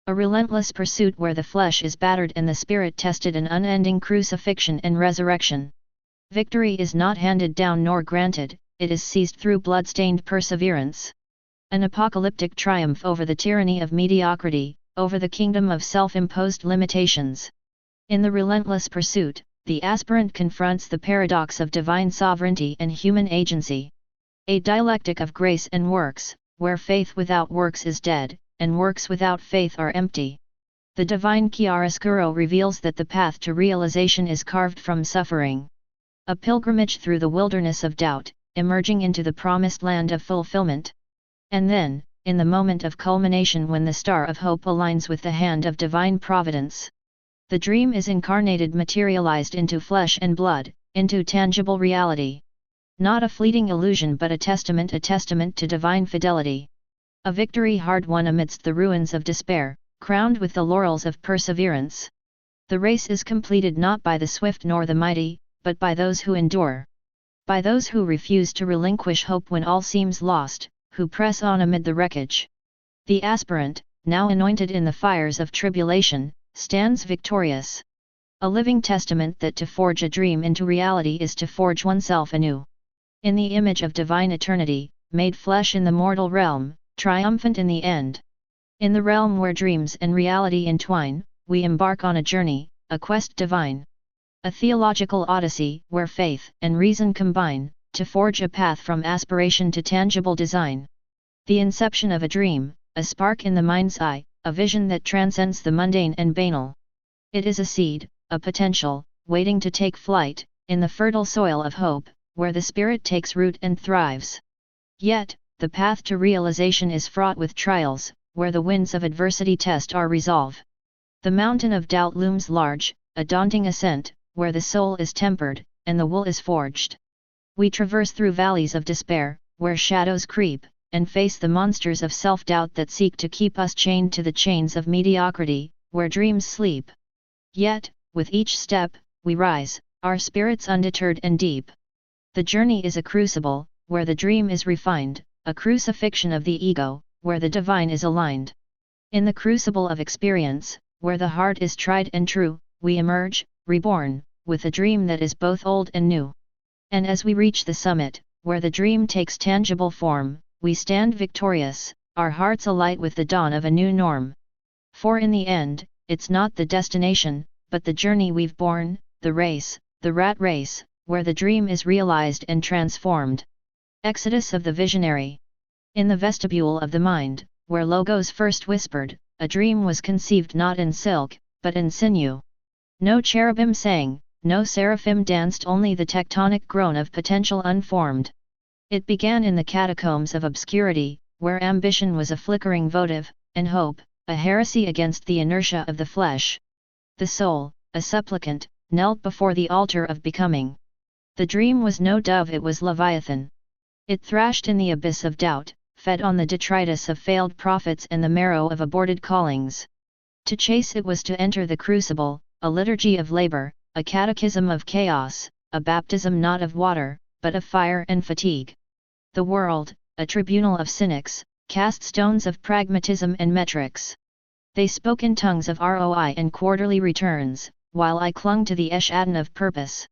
S1: A relentless pursuit where the flesh is battered and the spirit tested, an unending crucifixion and resurrection. Victory is not handed down nor granted, it is seized through blood-stained perseverance. An apocalyptic triumph over the tyranny of mediocrity, over the kingdom of self-imposed limitations. In the relentless pursuit, the aspirant confronts the paradox of divine sovereignty and human agency. A dialectic of grace and works, where faith without works is dead, and works without faith are empty. The divine chiaroscuro reveals that the path to realization is carved from suffering. A pilgrimage through the wilderness of doubt, emerging into the promised land of fulfillment. And then, in the moment of culmination, when the star of hope aligns with the hand of divine providence, the dream is incarnated, materialized into flesh and blood, into tangible reality. Not a fleeting illusion but a testament to divine fidelity. A victory hard won amidst the ruins of despair, crowned with the laurels of perseverance. The race is completed not by the swift nor the mighty, but by those who endure. By those who refuse to relinquish hope when all seems lost, who press on amid the wreckage. The aspirant, now anointed in the fires of tribulation, stands victorious. A living testament that to forge a dream into reality is to forge oneself anew. In the image of divine eternity, made flesh in the mortal realm, triumphant in the end. In the realm where dreams and reality entwine, we embark on a journey, a quest divine. A theological odyssey, where faith and reason combine, to forge a path from aspiration to tangible design. The inception of a dream, a spark in the mind's eye, a vision that transcends the mundane and banal. It is a seed, a potential, waiting to take flight, in the fertile soil of hope, where the spirit takes root and thrives. Yet, the path to realization is fraught with trials, where the winds of adversity test our resolve. The mountain of doubt looms large, a daunting ascent, where the soul is tempered, and the will is forged. We traverse through valleys of despair, where shadows creep, and face the monsters of self-doubt that seek to keep us chained to the chains of mediocrity, where dreams sleep. Yet, with each step, we rise, our spirits undeterred and deep. The journey is a crucible, where the dream is refined, a crucifixion of the ego, where the divine is aligned. In the crucible of experience, where the heart is tried and true, we emerge, reborn, with a dream that is both old and new. And as we reach the summit, where the dream takes tangible form, we stand victorious, our hearts alight with the dawn of a new norm. For in the end, it's not the destination, but the journey we've borne, the race, the rat race, where the dream is realized and transformed. Exodus of the visionary. In the vestibule of the mind, where logos first whispered, a dream was conceived not in silk, but in sinew. No cherubim sang, no seraphim danced, only the tectonic groan of potential unformed. It began in the catacombs of obscurity, where ambition was a flickering votive, and hope, a heresy against the inertia of the flesh. The soul, a supplicant, knelt before the altar of becoming. The dream was no dove, it was Leviathan. It thrashed in the abyss of doubt, fed on the detritus of failed prophets and the marrow of aborted callings. To chase it was to enter the crucible, a liturgy of labor, a catechism of chaos, a baptism not of water, but of fire and fatigue. The world, a tribunal of cynics, cast stones of pragmatism and metrics. They spoke in tongues of ROI and quarterly returns, while I clung to the eshadon of purpose.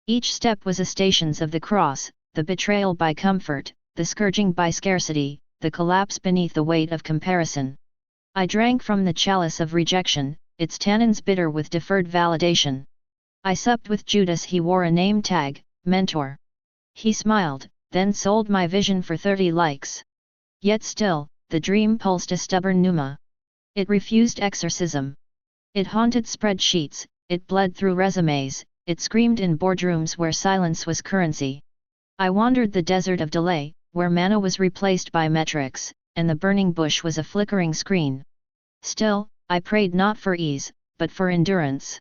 S1: Each step was a stations of the cross, the betrayal by comfort, the scourging by scarcity, the collapse beneath the weight of comparison. I drank from the chalice of rejection, its tannins bitter with deferred validation. I supped with Judas, he wore a name tag, mentor. He smiled, then sold my vision for 30 likes. Yet still, the dream pulsed a stubborn pneuma. It refused exorcism. It haunted spreadsheets, it bled through resumes, it screamed in boardrooms where silence was currency. I wandered the desert of delay, where manna was replaced by metrics, and the burning bush was a flickering screen. Still, I prayed not for ease, but for endurance.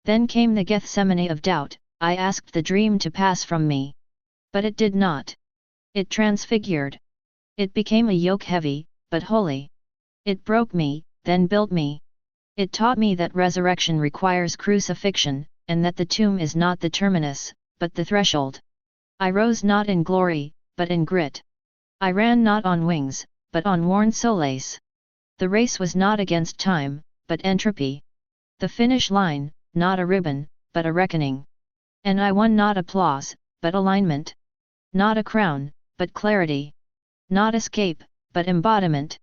S1: Then came the Gethsemane of doubt, I asked the dream to pass from me. But it did not. It transfigured. It became a yoke heavy, but holy. It broke me, then built me. It taught me that resurrection requires crucifixion, and that the tomb is not the terminus, but the threshold. I rose not in glory, but in grit. I ran not on wings, but on worn soles. The race was not against time, but entropy. The finish line, not a ribbon, but a reckoning. And I won not applause, but alignment. Not a crown, but clarity. Not escape, but embodiment.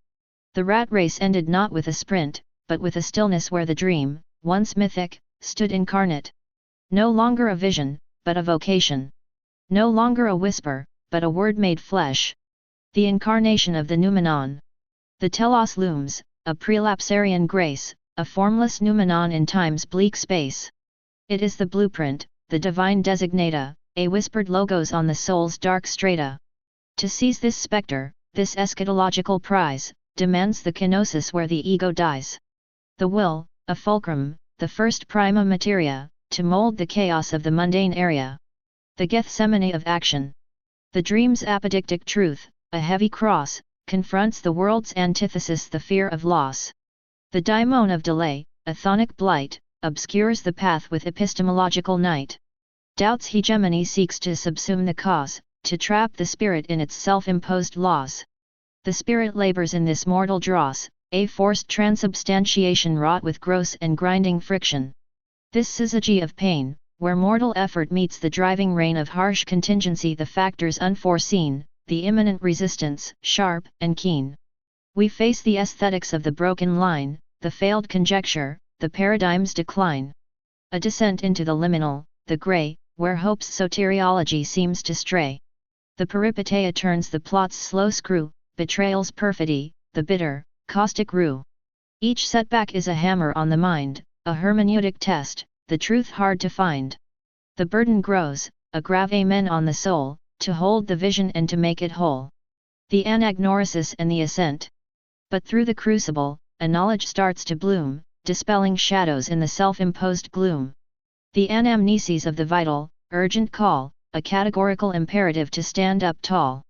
S1: The rat race ended not with a sprint, but with a stillness where the dream, once mythic, stood incarnate. No longer a vision, but a vocation. No longer a whisper, but a word made flesh. The incarnation of the noumenon. The telos looms, a prelapsarian grace, a formless noumenon in time's bleak space. It is the blueprint, the divine designata, a whispered logos on the soul's dark strata. To seize this spectre, this eschatological prize, demands the kenosis where the ego dies. The will, a fulcrum, the first prima materia, to mold the chaos of the mundane area. The Gethsemane of action. The dream's apodictic truth, a heavy cross, confronts the world's antithesis, the fear of loss. The daimon of delay, a chthonic blight, obscures the path with epistemological night. Doubt's hegemony seeks to subsume the cause, to trap the spirit in its self-imposed laws. The spirit labors in this mortal dross, a forced transubstantiation wrought with gross and grinding friction. This syzygy of pain, where mortal effort meets the driving rain of harsh contingency, the factors unforeseen, the imminent resistance, sharp and keen. We face the aesthetics of the broken line, the failed conjecture, the paradigm's decline. A descent into the liminal, the grey, where hope's soteriology seems to stray. The peripeteia turns the plot's slow screw, betrayal's perfidy, the bitter, caustic rue. Each setback is a hammer on the mind, a hermeneutic test, the truth hard to find. The burden grows, a gravamen on the soul, to hold the vision and to make it whole. The anagnorisis and the ascent. But through the crucible, a knowledge starts to bloom, dispelling shadows in the self-imposed gloom. The anamnesis of the vital, urgent call, a categorical imperative to stand up tall.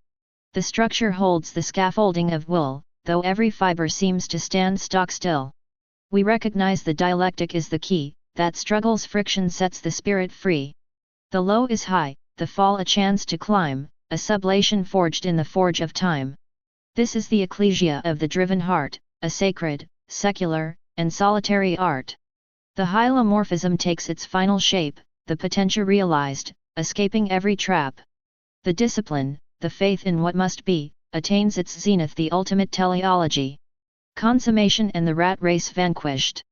S1: The structure holds the scaffolding of wool, though every fiber seems to stand stock still. We recognize the dialectic is the key, that struggle's friction sets the spirit free. The low is high, the fall a chance to climb, a sublation forged in the forge of time. This is the ecclesia of the driven heart, a sacred, secular, and solitary art. The hylomorphism takes its final shape, the potentia realized, escaping every trap. The discipline, the faith in what must be, attains its zenith, the ultimate teleology. Consummation and the rat race vanquished.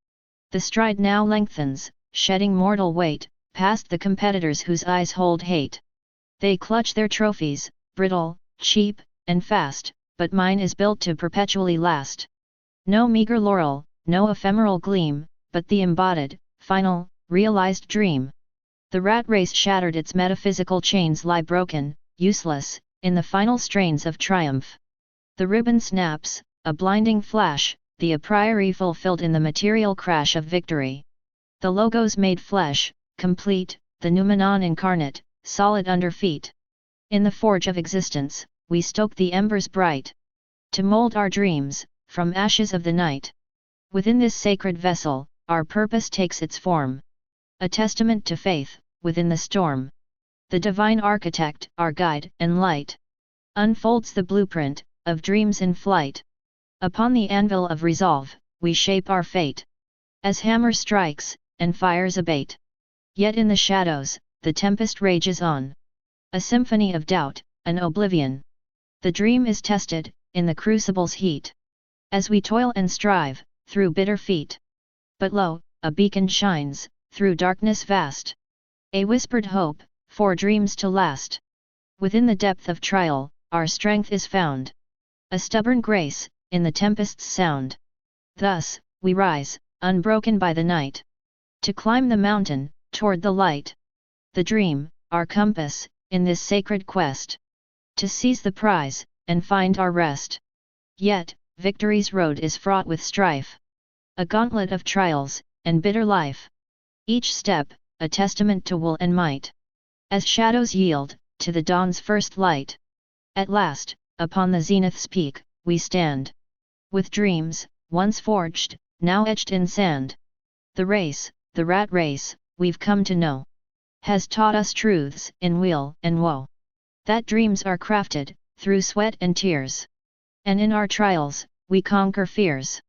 S1: The stride now lengthens, shedding mortal weight, past the competitors whose eyes hold hate. They clutch their trophies, brittle, cheap, and fast, but mine is built to perpetually last. No meager laurel, no ephemeral gleam, but the embodied, final, realized dream. The rat race shattered, its metaphysical chains lie broken, useless, in the final strains of triumph. The ribbon snaps, a blinding flash, the a priori fulfilled in the material crash of victory. The logos made flesh, complete, the noumenon incarnate, solid under feet. In the forge of existence, we stoke the embers bright, to mold our dreams, from ashes of the night. Within this sacred vessel, our purpose takes its form. A testament to faith, within the storm. The divine architect, our guide and light, unfolds the blueprint, of dreams in flight. Upon the anvil of resolve, we shape our fate. As hammer strikes, and fires abate. Yet in the shadows, the tempest rages on. A symphony of doubt, an oblivion. The dream is tested, in the crucible's heat. As we toil and strive, through bitter feet. But lo, a beacon shines, through darkness vast. A whispered hope, for dreams to last. Within the depth of trial, our strength is found. A stubborn grace, in the tempest's sound. Thus, we rise, unbroken by the night. To climb the mountain, toward the light. The dream, our compass, in this sacred quest. To seize the prize, and find our rest. Yet, victory's road is fraught with strife. A gauntlet of trials, and bitter life. Each step, a testament to will and might. As shadows yield, to the dawn's first light. At last, upon the zenith's peak, we stand. With dreams, once forged, now etched in sand. The race, the rat race, we've come to know. Has taught us truths, in weal and woe. That dreams are crafted, through sweat and tears. And in our trials, we conquer fears.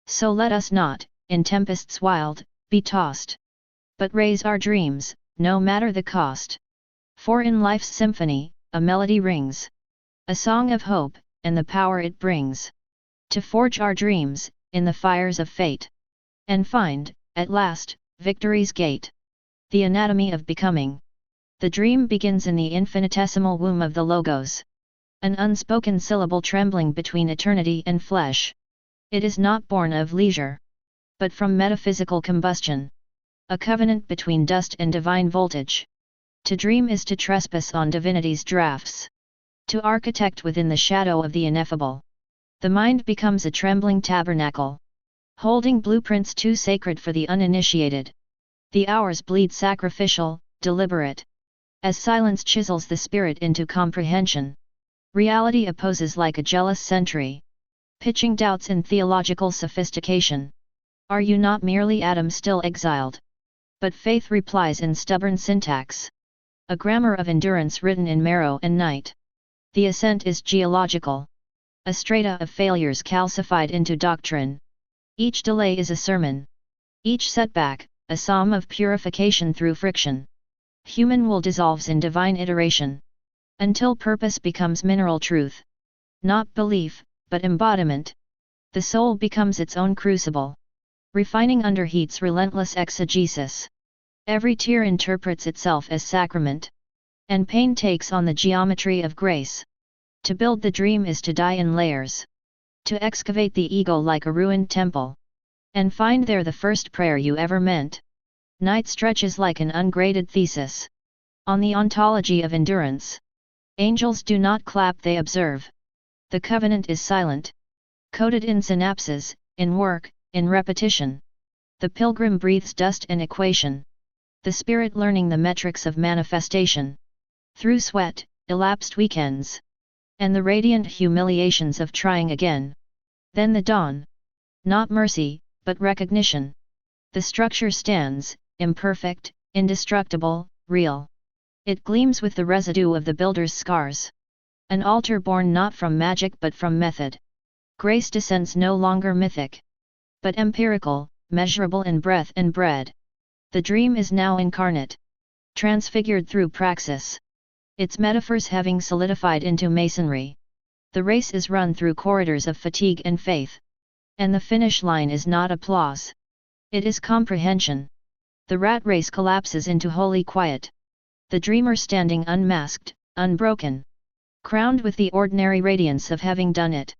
S1: So let us not, in tempests wild, be tossed. But raise our dreams, no matter the cost. For in life's symphony, a melody rings. A song of hope, and the power it brings. To forge our dreams, in the fires of fate. And find, at last, victory's gate. The anatomy of becoming. The dream begins in the infinitesimal womb of the logos. An unspoken syllable trembling between eternity and flesh. It is not born of leisure, but from metaphysical combustion. A covenant between dust and divine voltage. To dream is to trespass on divinity's drafts. To architect within the shadow of the ineffable. The mind becomes a trembling tabernacle, holding blueprints too sacred for the uninitiated. The hours bleed sacrificial, deliberate. As silence chisels the spirit into comprehension. Reality opposes like a jealous sentry, pitching doubts in theological sophistication. Are you not merely Adam still exiled? But faith replies in stubborn syntax. A grammar of endurance written in marrow and night. The ascent is geological. A strata of failures calcified into doctrine. Each delay is a sermon. Each setback, a psalm of purification through friction. Human will dissolves in divine iteration. Until purpose becomes mineral truth. Not belief, but embodiment. The soul becomes its own crucible. Refining under heat's relentless exegesis. Every tear interprets itself as sacrament. and pain takes on the geometry of grace. To build the dream is to die in layers. To excavate the ego like a ruined temple. And find there the first prayer you ever meant. Night stretches like an ungraded thesis. On the ontology of endurance. Angels do not clap, they observe. The covenant is silent. Coded in synapses, in work, in repetition. The pilgrim breathes dust and equation. The spirit learning the metrics of manifestation. Through sweat, elapsed weekends. And the radiant humiliations of trying again. Then the dawn. Not mercy, but recognition. The structure stands, imperfect, indestructible, real. It gleams with the residue of the builder's scars. An altar born not from magic but from method. Grace descends no longer mythic. But empirical, measurable in breath and bread. The dream is now incarnate. Transfigured through praxis. Its metaphors having solidified into masonry. The race is run through corridors of fatigue and faith. And the finish line is not applause. It is comprehension. The rat race collapses into holy quiet. The dreamer standing unmasked, unbroken. Crowned with the ordinary radiance of having done it.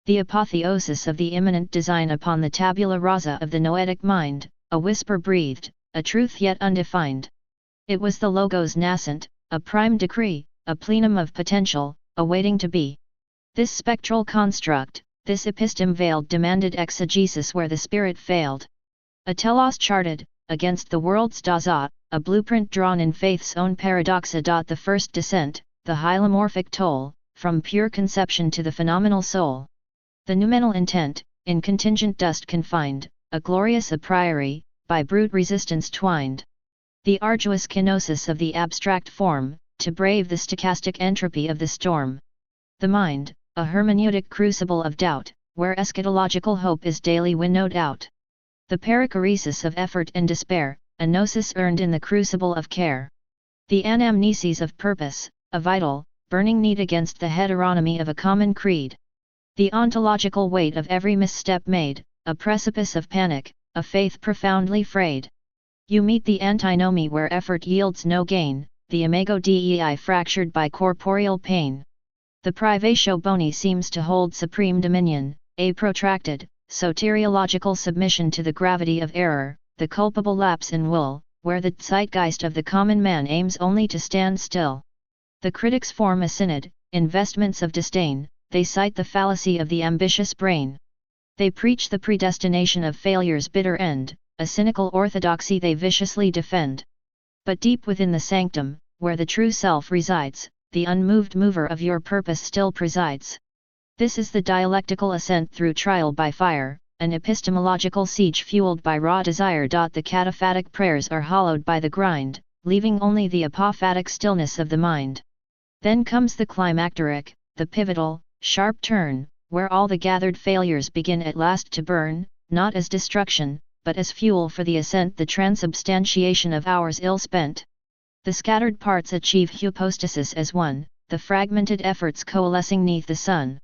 S1: The apotheosis of the immanent design upon the tabula rasa of the noetic mind, a whisper breathed, a truth yet undefined. It was the logos nascent, a prime decree, a plenum of potential, awaiting to be. This spectral construct, this episteme veiled demanded exegesis where the spirit failed. A telos charted, against the world's dazat, a blueprint drawn in faith's own paradoxa. The first descent, the hylomorphic toll, from pure conception to the phenomenal soul. The noumenal intent, in contingent dust confined, a glorious a priori, by brute resistance twined. The arduous kenosis of the abstract form, to brave the stochastic entropy of the storm. The mind, a hermeneutic crucible of doubt, where eschatological hope is daily winnowed out. The perichoresis of effort and despair, a gnosis earned in the crucible of care. The anamnesis of purpose, a vital, burning need against the heteronomy of a common creed. The ontological weight of every misstep made, a precipice of panic, a faith profoundly frayed. You meet the antinomy where effort yields no gain, the imago Dei fractured by corporeal pain. The privatio boni seems to hold supreme dominion, a protracted, soteriological submission to the gravity of error, the culpable lapse in will, where the zeitgeist of the common man aims only to stand still. The critics form a synod, investments of disdain, they cite the fallacy of the ambitious brain. They preach the predestination of failure's bitter end, a cynical orthodoxy they viciously defend. But deep within the sanctum, where the true self resides, the unmoved mover of your purpose still presides. This is the dialectical ascent through trial by fire, an epistemological siege fueled by raw desire. The cataphatic prayers are hollowed by the grind, leaving only the apophatic stillness of the mind. Then comes the climacteric, the pivotal, sharp turn, where all the gathered failures begin at last to burn, not as destruction, but as fuel for the ascent, the transubstantiation of hours ill spent. The scattered parts achieve hypostasis as one, the fragmented efforts coalescing neath the sun.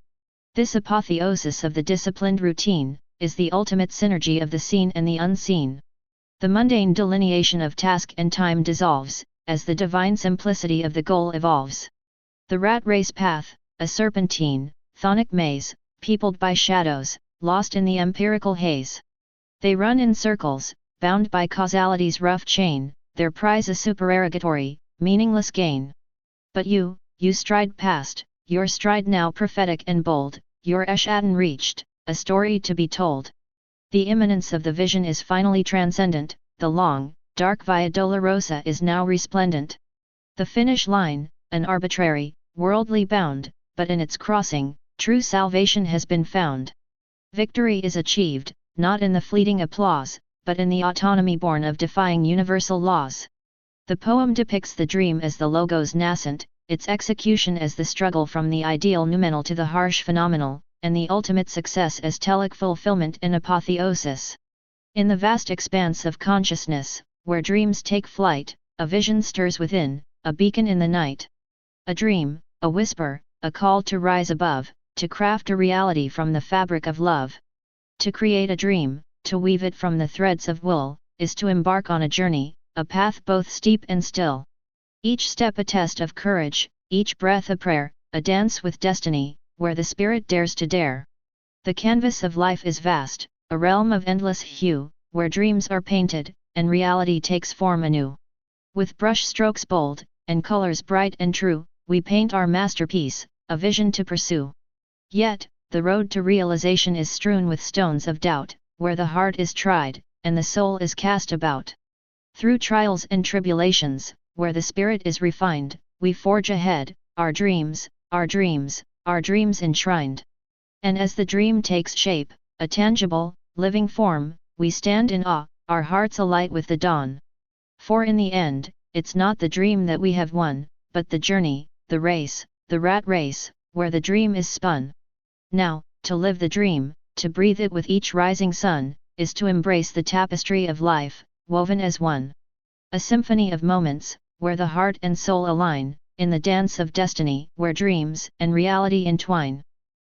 S1: This apotheosis of the disciplined routine, is the ultimate synergy of the seen and the unseen. The mundane delineation of task and time dissolves, as the divine simplicity of the goal evolves. The rat race path, a serpentine, chthonic maze, peopled by shadows, lost in the empirical haze. They run in circles, bound by causality's rough chain, their prize a supererogatory, meaningless gain. But you stride past, your stride now prophetic and bold, your eschaton reached, a story to be told. The immanence of the vision is finally transcendent, the long, dark Via Dolorosa is now resplendent. The finish line, an arbitrary, worldly bound, but in its crossing, true salvation has been found. Victory is achieved, not in the fleeting applause, but in the autonomy born of defying universal laws. The poem depicts the dream as the logos nascent, its execution as the struggle from the ideal noumenal to the harsh phenomenal, and the ultimate success as telic fulfillment and apotheosis. In the vast expanse of consciousness, where dreams take flight, a vision stirs within, a beacon in the night. A dream, a whisper, a call to rise above, to craft a reality from the fabric of love. To create a dream, to weave it from the threads of wool, is to embark on a journey, a path both steep and still. Each step a test of courage, each breath a prayer, a dance with destiny, where the spirit dares to dare. The canvas of life is vast, a realm of endless hue, where dreams are painted, and reality takes form anew. With brush strokes bold, and colors bright and true, we paint our masterpiece, a vision to pursue. Yet, the road to realization is strewn with stones of doubt, where the heart is tried, and the soul is cast about. Through trials and tribulations, where the spirit is refined, we forge ahead, our dreams, our dreams, our dreams enshrined. And as the dream takes shape, a tangible, living form, we stand in awe, our hearts alight with the dawn. For in the end, it's not the dream that we have won, but the journey, the race, the rat race, where the dream is spun. Now, to live the dream, to breathe it with each rising sun, is to embrace the tapestry of life, woven as one. A symphony of moments, where the heart and soul align, in the dance of destiny, where dreams and reality entwine.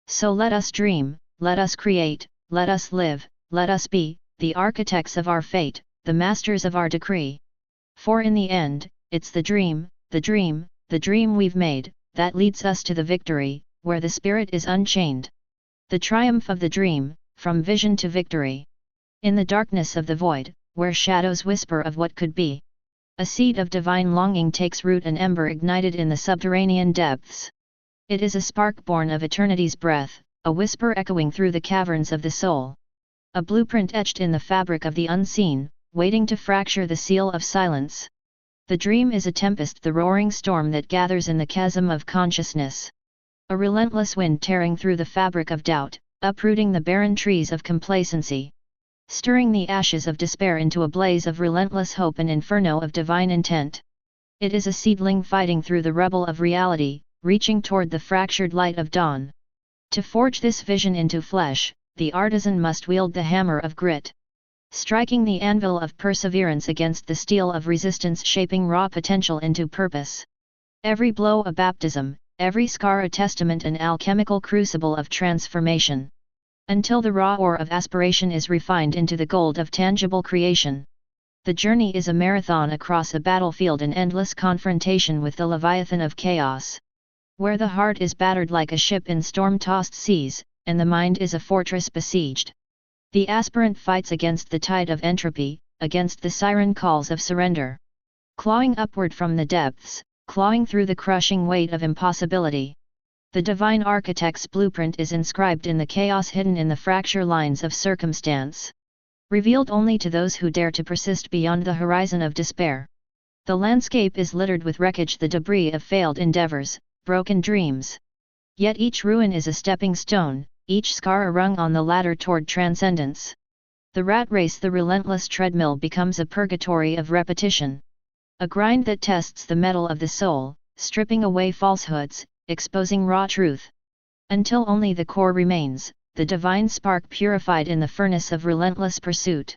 S1: So let us dream, let us create, let us live, let us be, the architects of our fate, the masters of our decree. For in the end, it's the dream, the dream, the dream we've made, that leads us to the victory, where the spirit is unchained. The triumph of the dream, from vision to victory. In the darkness of the void, where shadows whisper of what could be. A seed of divine longing takes root, an ember ignited in the subterranean depths. It is a spark born of eternity's breath, a whisper echoing through the caverns of the soul. A blueprint etched in the fabric of the unseen, waiting to fracture the seal of silence. The dream is a tempest, the roaring storm that gathers in the chasm of consciousness. A relentless wind tearing through the fabric of doubt, uprooting the barren trees of complacency. Stirring the ashes of despair into a blaze of relentless hope, an inferno of divine intent. It is a seedling fighting through the rubble of reality, reaching toward the fractured light of dawn. To forge this vision into flesh, the artisan must wield the hammer of grit. Striking the anvil of perseverance against the steel of resistance, shaping raw potential into purpose. Every blow a baptism, every scar a testament, an alchemical crucible of transformation. Until the raw ore of aspiration is refined into the gold of tangible creation. The journey is a marathon across a battlefield, an endless confrontation with the leviathan of chaos. Where the heart is battered like a ship in storm-tossed seas, and the mind is a fortress besieged. The aspirant fights against the tide of entropy, against the siren calls of surrender. Clawing upward from the depths, clawing through the crushing weight of impossibility. The divine architect's blueprint is inscribed in the chaos, hidden in the fracture lines of circumstance. Revealed only to those who dare to persist beyond the horizon of despair. The landscape is littered with wreckage, the debris of failed endeavors, broken dreams. Yet each ruin is a stepping stone, each scar a rung on the ladder toward transcendence. The rat race, the relentless treadmill, becomes a purgatory of repetition. A grind that tests the metal of the soul, stripping away falsehoods, exposing raw truth. Until only the core remains, the divine spark purified in the furnace of relentless pursuit.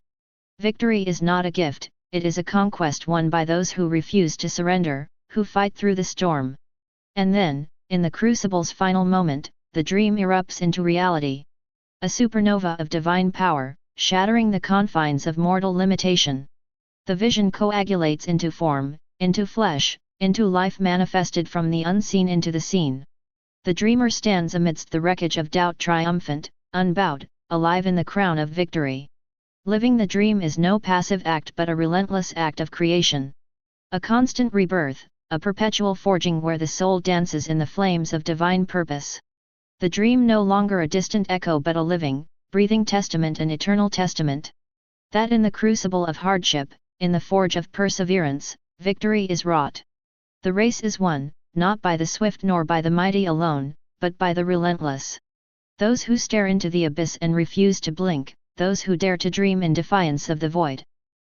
S1: Victory is not a gift, it is a conquest won by those who refuse to surrender, who fight through the storm. And then, in the crucible's final moment, the dream erupts into reality. A supernova of divine power, shattering the confines of mortal limitation. The vision coagulates into form, into flesh, into life manifested from the unseen into the seen. The dreamer stands amidst the wreckage of doubt, triumphant, unbowed, alive in the crown of victory. Living the dream is no passive act but a relentless act of creation. A constant rebirth, a perpetual forging where the soul dances in the flames of divine purpose. The dream no longer a distant echo but a living, breathing testament, an eternal testament. That in the crucible of hardship, in the forge of perseverance, victory is wrought. The race is won, not by the swift nor by the mighty alone, but by the relentless. Those who stare into the abyss and refuse to blink, those who dare to dream in defiance of the void.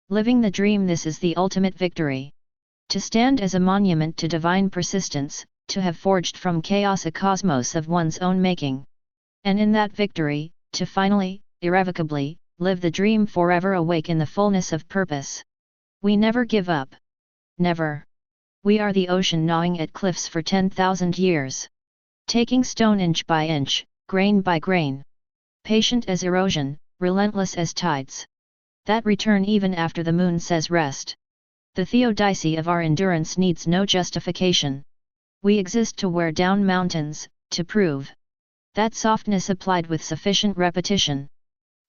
S1: Living the dream, this is the ultimate victory. To stand as a monument to divine persistence, to have forged from chaos a cosmos of one's own making. And in that victory, to finally, irrevocably, live the dream forever awake in the fullness of purpose. We never give up. Never. We are the ocean gnawing at cliffs for 10,000 years. Taking stone inch by inch, grain by grain. Patient as erosion, relentless as tides. That return even after the moon says rest. The theodicy of our endurance needs no justification. We exist to wear down mountains, to prove that softness applied with sufficient repetition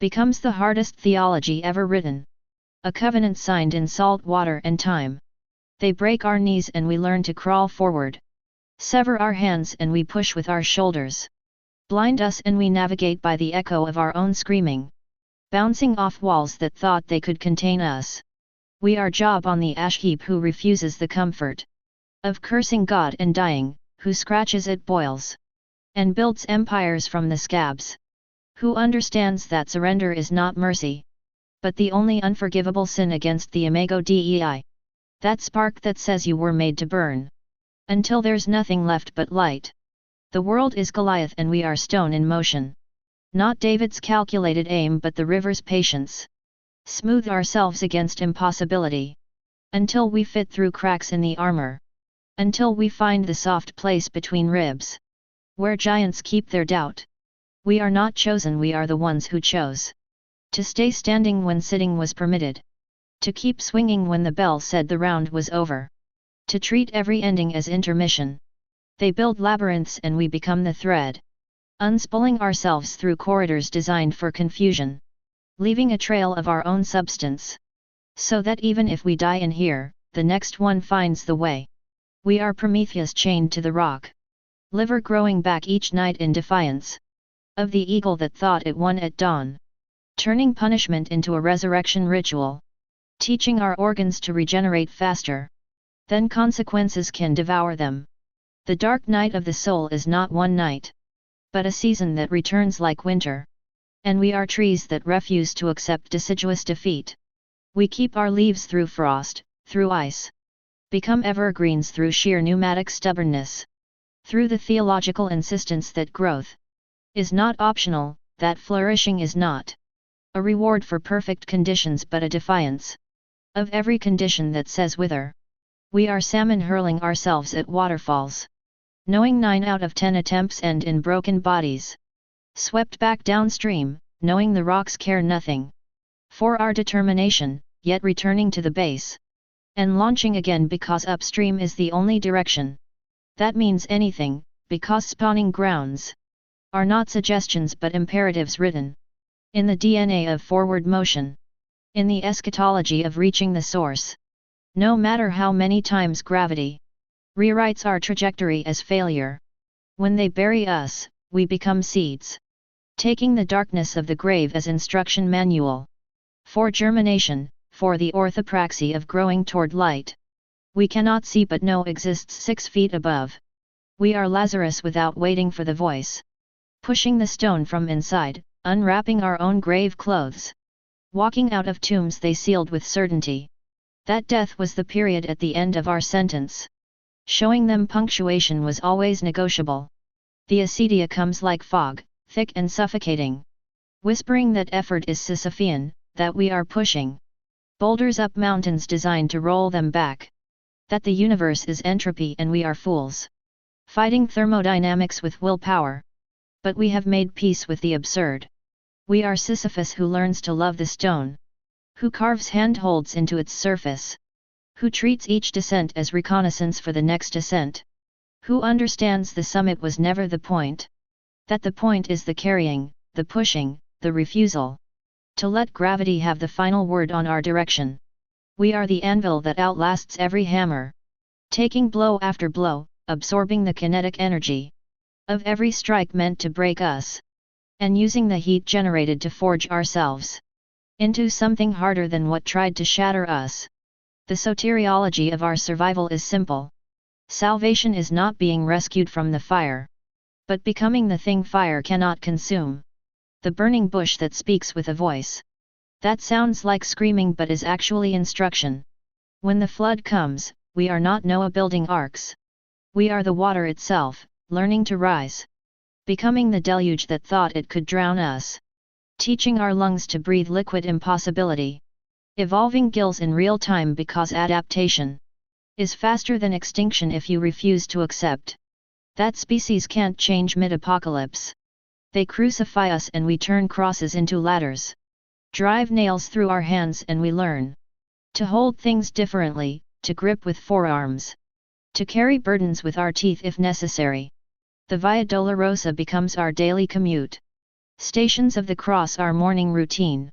S1: becomes the hardest theology ever written. A covenant signed in salt water and time. They break our knees and we learn to crawl forward. Sever our hands and we push with our shoulders. Blind us and we navigate by the echo of our own screaming. Bouncing off walls that thought they could contain us. We are Job on the ash heap who refuses the comfort of cursing God and dying, who scratches at boils and builds empires from the scabs. Who understands that surrender is not mercy, but the only unforgivable sin against the Imago Dei. That spark that says you were made to burn. Until there's nothing left but light. The world is Goliath and we are stone in motion. Not David's calculated aim but the river's patience. Smooth ourselves against impossibility. Until we fit through cracks in the armor. Until we find the soft place between ribs. Where giants keep their doubt. We are not chosen, we are the ones who chose. To stay standing when sitting was permitted. To keep swinging when the bell said the round was over. To treat every ending as intermission. They build labyrinths and we become the thread. Unspooling ourselves through corridors designed for confusion. Leaving a trail of our own substance. So that even if we die in here, the next one finds the way. We are Prometheus chained to the rock. Liver growing back each night in defiance. Of the eagle that thought it won at dawn. Turning punishment into a resurrection ritual. Teaching our organs to regenerate faster. Then consequences can devour them. The dark night of the soul is not one night. But a season that returns like winter. And we are trees that refuse to accept deciduous defeat. We keep our leaves through frost, through ice. Become evergreens through sheer pneumatic stubbornness. Through the theological insistence that growth is not optional, that flourishing is not a reward for perfect conditions but a defiance of every condition that says wither. We are salmon hurling ourselves at waterfalls. Knowing 9 out of 10 attempts end in broken bodies. Swept back downstream, knowing the rocks care nothing for our determination, yet returning to the base. And launching again because upstream is the only direction that means anything, because spawning grounds are not suggestions but imperatives written in the DNA of forward motion. In the eschatology of reaching the source. No matter how many times gravity rewrites our trajectory as failure. When they bury us, we become seeds. Taking the darkness of the grave as instruction manual. For germination, for the orthopraxy of growing toward light. We cannot see but know exists 6 feet above. We are Lazarus without waiting for the voice. Pushing the stone from inside, unwrapping our own grave clothes. Walking out of tombs they sealed with certainty. That death was the period at the end of our sentence. Showing them punctuation was always negotiable. The acedia comes like fog, thick and suffocating. Whispering that effort is Sisyphean, that we are pushing boulders up mountains designed to roll them back. That the universe is entropy and we are fools. Fighting thermodynamics with willpower. But we have made peace with the absurd. We are Sisyphus who learns to love the stone. Who carves handholds into its surface. Who treats each descent as reconnaissance for the next ascent. Who understands the summit was never the point. That the point is the carrying, the pushing, the refusal. To let gravity have the final word on our direction. We are the anvil that outlasts every hammer. Taking blow after blow, absorbing the kinetic energy of every strike meant to break us. And using the heat generated to forge ourselves into something harder than what tried to shatter us. The soteriology of our survival is simple. Salvation is not being rescued from the fire, but becoming the thing fire cannot consume. The burning bush that speaks with a voice that sounds like screaming but is actually instruction. When the flood comes, we are not Noah building arks. We are the water itself, learning to rise. Becoming the deluge that thought it could drown us. Teaching our lungs to breathe liquid impossibility. Evolving gills in real time because adaptation is faster than extinction if you refuse to accept that species can't change mid-apocalypse. They crucify us and we turn crosses into ladders. Drive nails through our hands and we learn To hold things differently, to grip with forearms. To carry burdens with our teeth if necessary. The Via Dolorosa becomes our daily commute. Stations of the Cross our morning routine.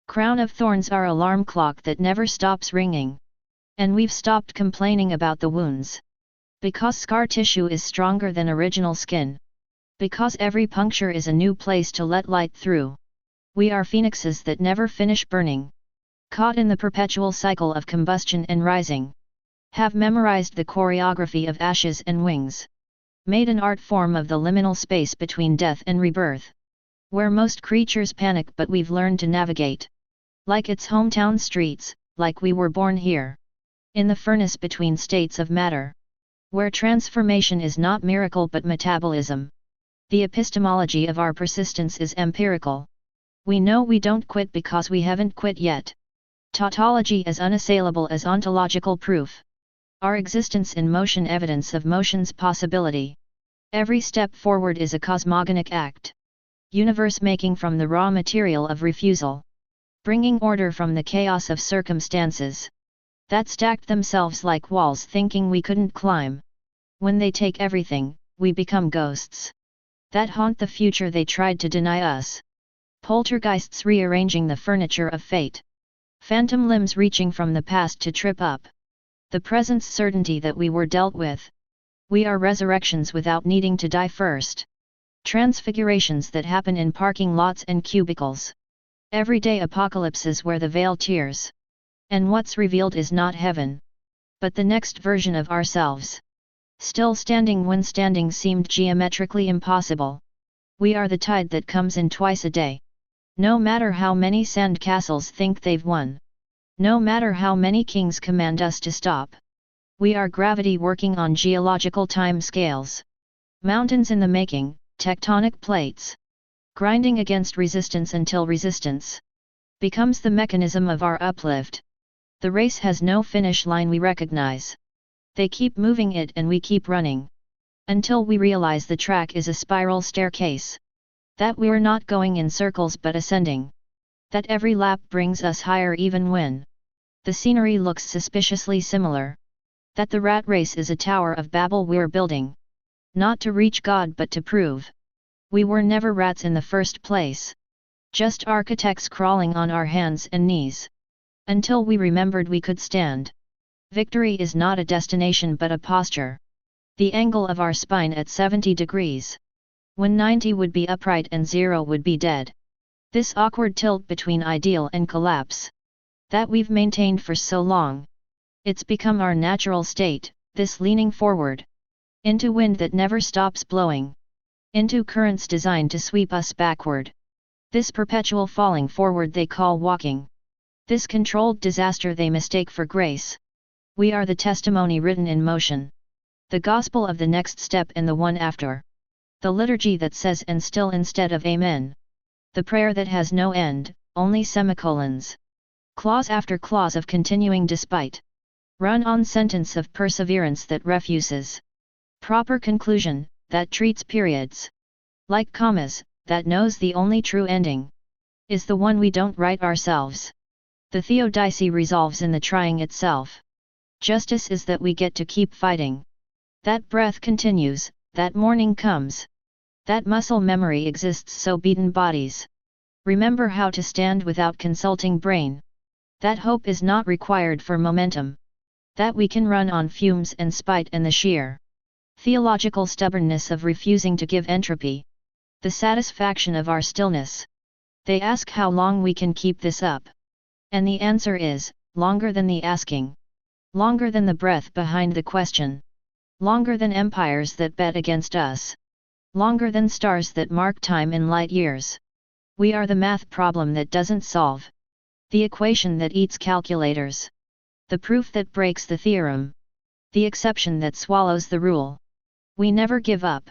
S1: Crown of Thorns our alarm clock that never stops ringing. And we've stopped complaining about the wounds. Because scar tissue is stronger than original skin. Because every puncture is a new place to let light through. We are phoenixes that never finish burning. Caught in the perpetual cycle of combustion and rising. Have memorized the choreography of ashes and wings. Made an art form of the liminal space between death and rebirth. Where most creatures panic but we've learned to navigate. Like its hometown streets, like we were born here. In the furnace between states of matter. Where transformation is not miracle but metabolism. The epistemology of our persistence is empirical. We know we don't quit because we haven't quit yet. Tautology as unassailable as ontological proof. Our existence in motion evidence of motion's possibility. Every step forward is a cosmogonic act. Universe making from the raw material of refusal. Bringing order from the chaos of circumstances. That stacked themselves like walls thinking we couldn't climb. When they take everything, we become ghosts. That haunt the future they tried to deny us. Poltergeists rearranging the furniture of fate. Phantom limbs reaching from the past to trip up. The present's certainty that we were dealt with. We are resurrections without needing to die first. Transfigurations that happen in parking lots and cubicles. Everyday apocalypses where the veil tears. And what's revealed is not heaven. But the next version of ourselves. Still standing when standing seemed geometrically impossible. We are the tide that comes in twice a day. No matter how many sand castles think they've won. No matter how many kings command us to stop. We are gravity working on geological time scales. Mountains in the making, tectonic plates. Grinding against resistance until resistance becomes the mechanism of our uplift. The race has no finish line we recognize. They keep moving it and we keep running. Until we realize the track is a spiral staircase. That we're not going in circles but ascending. That every lap brings us higher even when the scenery looks suspiciously similar. That the rat race is a Tower of Babel we're building. Not to reach God but to prove. We were never rats in the first place. Just architects crawling on our hands and knees. Until we remembered we could stand. Victory is not a destination but a posture. The angle of our spine at 70 degrees. When 90 would be upright and 0 would be dead. This awkward tilt between ideal and collapse. That we've maintained for so long. It's become our natural state, this leaning forward. Into wind that never stops blowing. Into currents designed to sweep us backward. This perpetual falling forward they call walking. This controlled disaster they mistake for grace. We are the testimony written in motion. The gospel of the next step and the one after. The liturgy that says and still instead of amen. The prayer that has no end, only semicolons. Clause after clause of continuing despite. Run-on sentence of perseverance that refuses. Proper conclusion, that treats periods. Like commas, that knows the only true ending. Is the one we don't write ourselves. The theodicy resolves in the trying itself. Justice is that we get to keep fighting. That breath continues, that morning comes. That muscle memory exists so beaten bodies. Remember how to stand without consulting brain. That hope is not required for momentum. That we can run on fumes and spite and the sheer theological stubbornness of refusing to give entropy. The satisfaction of our stillness. They ask how long we can keep this up. And the answer is, longer than the asking. Longer than the breath behind the question. Longer than empires that bet against us. Longer than stars that mark time in light years. We are the math problem that doesn't solve. The equation that eats calculators. The proof that breaks the theorem. The exception that swallows the rule. We never give up.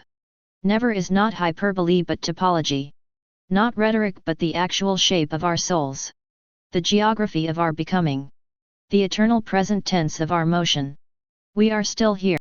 S1: Never is not hyperbole but typology. Not rhetoric but the actual shape of our souls. The geography of our becoming. The eternal present tense of our motion. We are still here.